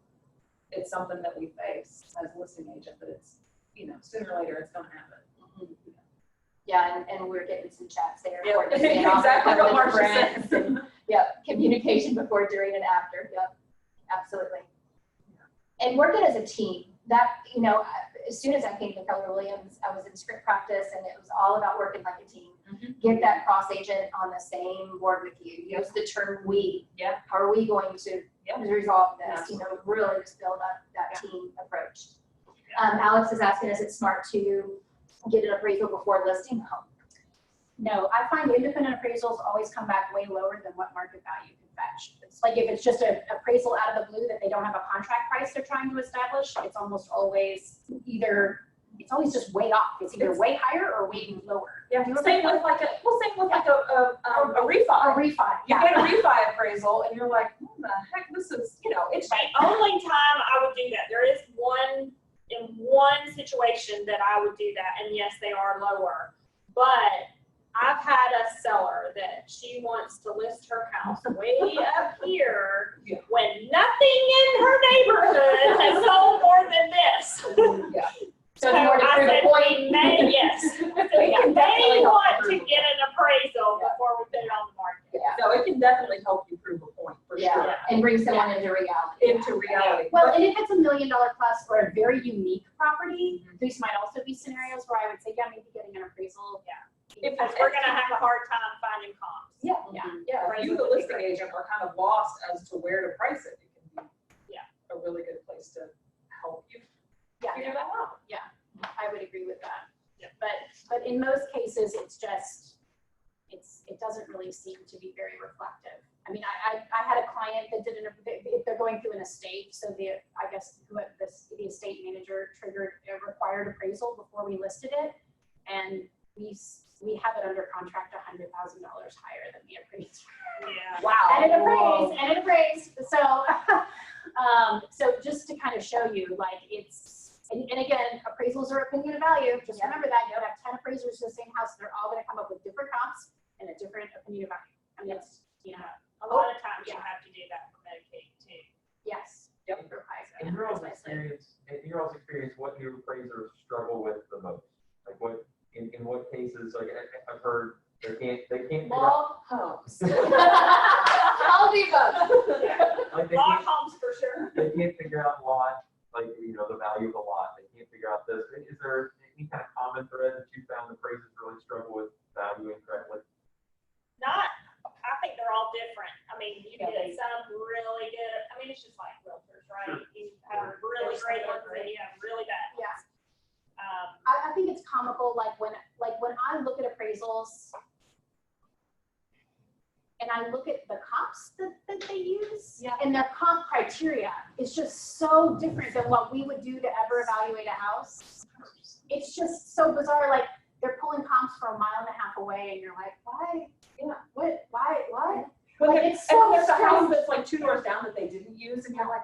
S2: it's something that we face as a listing agent, but it's, you know, sooner or later it's gonna happen.
S9: Yeah, and we're getting some chats there.
S2: Yeah,
S9: coordinating off
S2: exactly
S9: with
S2: what
S9: the
S2: Marcia
S9: brands
S2: said.
S9: and- Yep, communication before, during, and after. Yep, absolutely. And working as a team, that, you know, as soon as I came to Keller Williams, I was in script practice and it was all about working like a team.
S2: Mhm.
S9: Get that cross agent on the same board with you. Use the term we.
S2: Yeah.
S9: How are we going to
S2: Yeah.
S9: resolve this? You know, really just build up that team approach. Alex is asking, is it smart to get an appraisal before listing home?
S1: no, I find independent appraisals always come back way lower than what market value can fetch. It's like if it's just an appraisal out of the blue that they don't have a contract price they're trying to establish, it's almost always it's always just way off. It's either way higher or way lower.
S2: Yeah, same with like a
S1: A
S2: refi.
S1: refi,
S2: You
S1: yeah.
S2: get a refi appraisal and you're like, what the heck, this is, you know, it's.
S4: The only time I would do that, there is one situation that I would do that, and yes, they are lower. But I've had a seller that she wants to list her house way up here
S2: Yeah.
S4: when nothing in her neighborhood has sold more than this.
S2: Yeah.
S9: So in order to
S4: I
S9: prove a
S4: said,
S9: point.
S4: we may, yes. So
S1: We can
S4: you
S1: definitely
S4: may
S1: help
S4: want to
S1: prove a
S4: get an appraisal before we put it on the market.
S2: No, it can definitely help you prove a point, for sure.
S9: Yeah, and bring someone into reality.
S2: Into reality.
S1: Well, and if it's $1 million plus or a very unique property, these might also be scenarios where I would say, yeah, maybe getting an appraisal.
S4: Because we're gonna have a hard time finding comps.
S2: Yeah,
S1: Yeah.
S2: yeah, if you, the listing agent, are kind of lost as to where to price it, it can be a really good place to help you figure that out.
S1: I would agree with that.
S4: Yeah.
S1: But in most cases, it's just, it doesn't really seem to be very reflective. I mean, I had a client that they're going through an estate, so the estate manager triggered a required appraisal before we listed it. And we have it under contract $100,000 higher than the appraised.
S4: Yeah.
S2: Wow.
S1: And it appraised. So, so just to kind of show you, like and again, appraisals are opinion of value. Just remember that you could have 10 appraisers to the same house. They're all going to come up with different comps and a different opinion of value. I mean, it's,
S4: A lot of times you have to do that for Medicaid too.
S1: yes.
S2: Yep.
S1: For FICA.
S5: In your all's experience, what new appraisers struggle with the most? Like in what cases, like I've heard they can't figure out,
S2: Small homes.
S9: I'll be both.
S5: like they
S4: Lot
S5: can't,
S4: homes for sure.
S5: they can't figure out lot, like, the value of the lot. They can't figure out this. Is there any kind of common thread that you found appraisers really struggle with valuing correctly?
S4: I think they're all different. I mean, you get some really good, I mean, it's just like realtors, right? You have really
S1: appraisals, and I look at the comps that they use,
S2: Yeah.
S1: and their comp criteria is just so different than what we would do to ever evaluate a house. It's just so bizarre, like, they're pulling comps from a mile and a half away, and you're like, why? Yeah, what, why, what?
S2: When
S1: Like,
S2: there-
S1: it's
S2: and
S1: so
S2: there's a house
S1: strange.
S2: that's like 2 doors down that they didn't use, and you're like,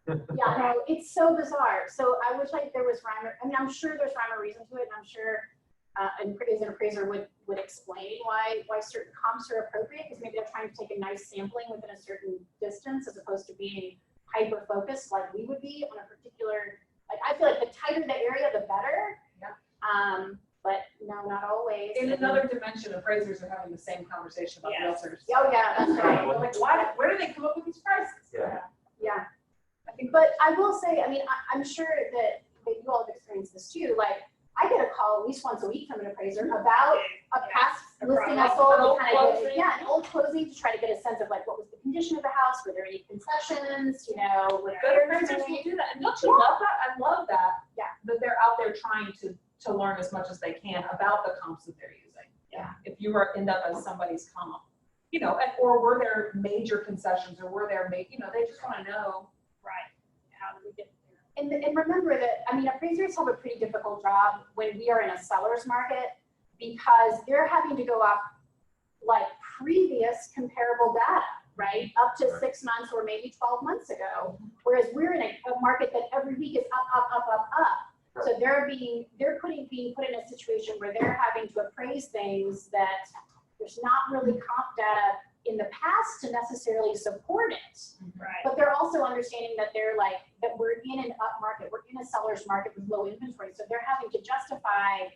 S1: Yeah, no, it's so bizarre. So I wish like there was rhyme or, I mean, I'm sure there's rhyme or reason to it, and I'm sure an appraiser would explain why certain comps are appropriate, because maybe they're trying to take a nice sampling within a certain distance as opposed to being hyper focused like we would be on a particular, like I feel like the tighter the area, the better.
S2: Yeah.
S1: But no, not always.
S2: in another dimension, appraisers are having the same conversation about
S4: Yes.
S2: realtors.
S1: Oh, yeah, that's right.
S2: They're like, where do they come up with these prices?
S5: Yeah.
S1: Yeah. But I will say, I mean, I'm sure that you all have experienced this too. Like, I get a call at least once a week from an appraiser about a past
S4: A
S1: listing
S4: problem.
S1: I sold,
S2: An old
S1: to kind of
S2: closing.
S1: an old closing to try to get a sense of like, what was the condition of the house? Were there any concessions, you know? Were
S2: Good
S1: there
S2: appraisers
S1: anything?
S2: will do that, and don't you love that? I love that.
S1: Yeah.
S2: That they're out there trying to learn as much as they can about the comps that they're using.
S1: Yeah.
S2: If you end up as somebody's comp, you know, or were there major concessions, or were there you know, they just wanna know.
S4: Right, how do we get there?
S1: And remember that, I mean, appraisers have a pretty difficult job when we are in a seller's market, because they're having to go off like previous comparable data, right? Up to 6 months or maybe 12 months ago. Whereas we're in a market that every week is up, up, up, up, up. So they're being put in a situation where they're having to appraise things that there's not really comp data in the past to necessarily support it.
S4: Right.
S1: But they're also understanding that they're like, that we're in an up market, we're in a seller's market with low inventory. So they're having to justify,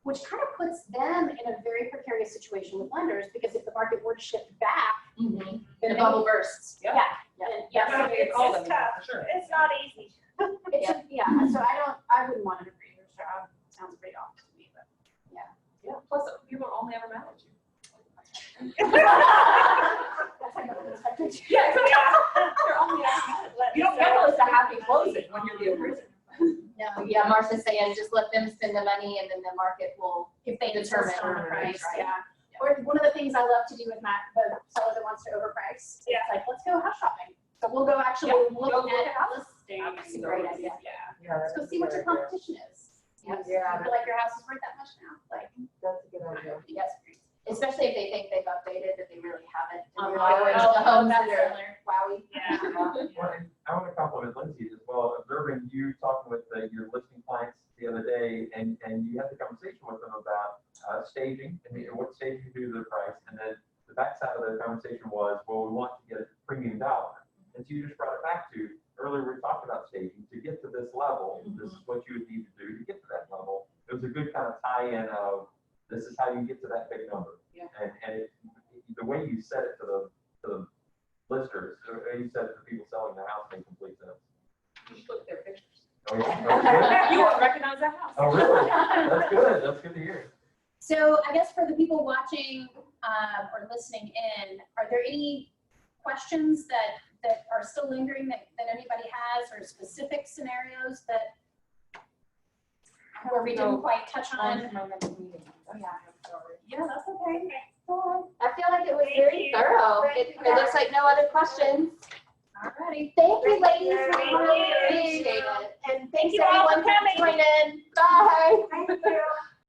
S1: which kind of puts them in a very precarious situation with lenders, because if the market were to shift back,
S6: Then the bubble bursts.
S2: Yeah.
S1: then
S2: Yeah,
S1: yes,
S4: it's-
S2: call
S4: it's
S2: them,
S4: tough.
S2: for sure.
S4: It's not easy.
S1: it's, so I wouldn't want an appraiser's job. Sounds pretty awful to me, but.
S2: Yeah, plus people are only ever mad at you.
S1: That's like an inspector.
S2: Yeah,
S4: Yeah.
S2: they're only mad. You don't get it's a happy closing when you're the appraiser.
S6: No, yeah, Marcia's saying just let them spend the money and then the market will,
S1: If they
S6: Determine,
S1: insist on the
S6: right,
S1: price, yeah. Or one of the things I love to do with Matt, the seller that wants to overprice,
S4: Yeah.
S1: it's like, let's go house shopping. So we'll go actually
S2: Yeah,
S1: look
S2: go look
S1: at
S2: at houses.
S1: listings.
S2: That's a
S1: Great idea.
S7: Yeah,
S1: Let's go see what your competition is. Yes.
S7: Yeah.
S1: You feel like your house is worth that much now? Like,
S7: That's a good idea.
S1: yes.
S6: especially if they think they've updated, that they really haven't. And
S1: Oh,
S6: they're going to
S1: oh,
S6: the homes
S1: that's
S6: that are,
S1: similar. Wowie.
S4: Yeah.
S5: Well, and I want to compliment Lindsay as well, observing you talking with your listing clients the other day, and you had the conversation with them about staging and what staging you do to the price, and then the backside of the conversation was, well, we want to get a premium dollar. And so you just brought it back to, earlier we talked about staging, to get to this level, this is what you would need to do to get to that level. It was a good kind of tie-in of, this is how you get to that big number.
S2: Yeah.
S5: And the way you said it to the listers, or you said it to people selling their house, made complete sense.
S2: You should look at their pictures.
S5: Oh, yeah?
S2: You won't recognize that house.
S5: Oh, really? That's good. That's good to hear.
S1: So I guess for the people watching or listening in, are there any questions that are still lingering that anybody has, or specific scenarios that where we didn't quite touch on?
S2: Oh,
S1: Yeah, that's okay.
S6: I feel like it was very thorough. It looks like no other questions.
S1: Alrighty.
S6: Thank you, ladies.
S4: Thank
S6: We really
S4: you.
S6: appreciate it.
S1: And
S4: Thank
S1: thanks
S4: you all for
S1: everyone for
S4: coming.
S1: joining. Bye.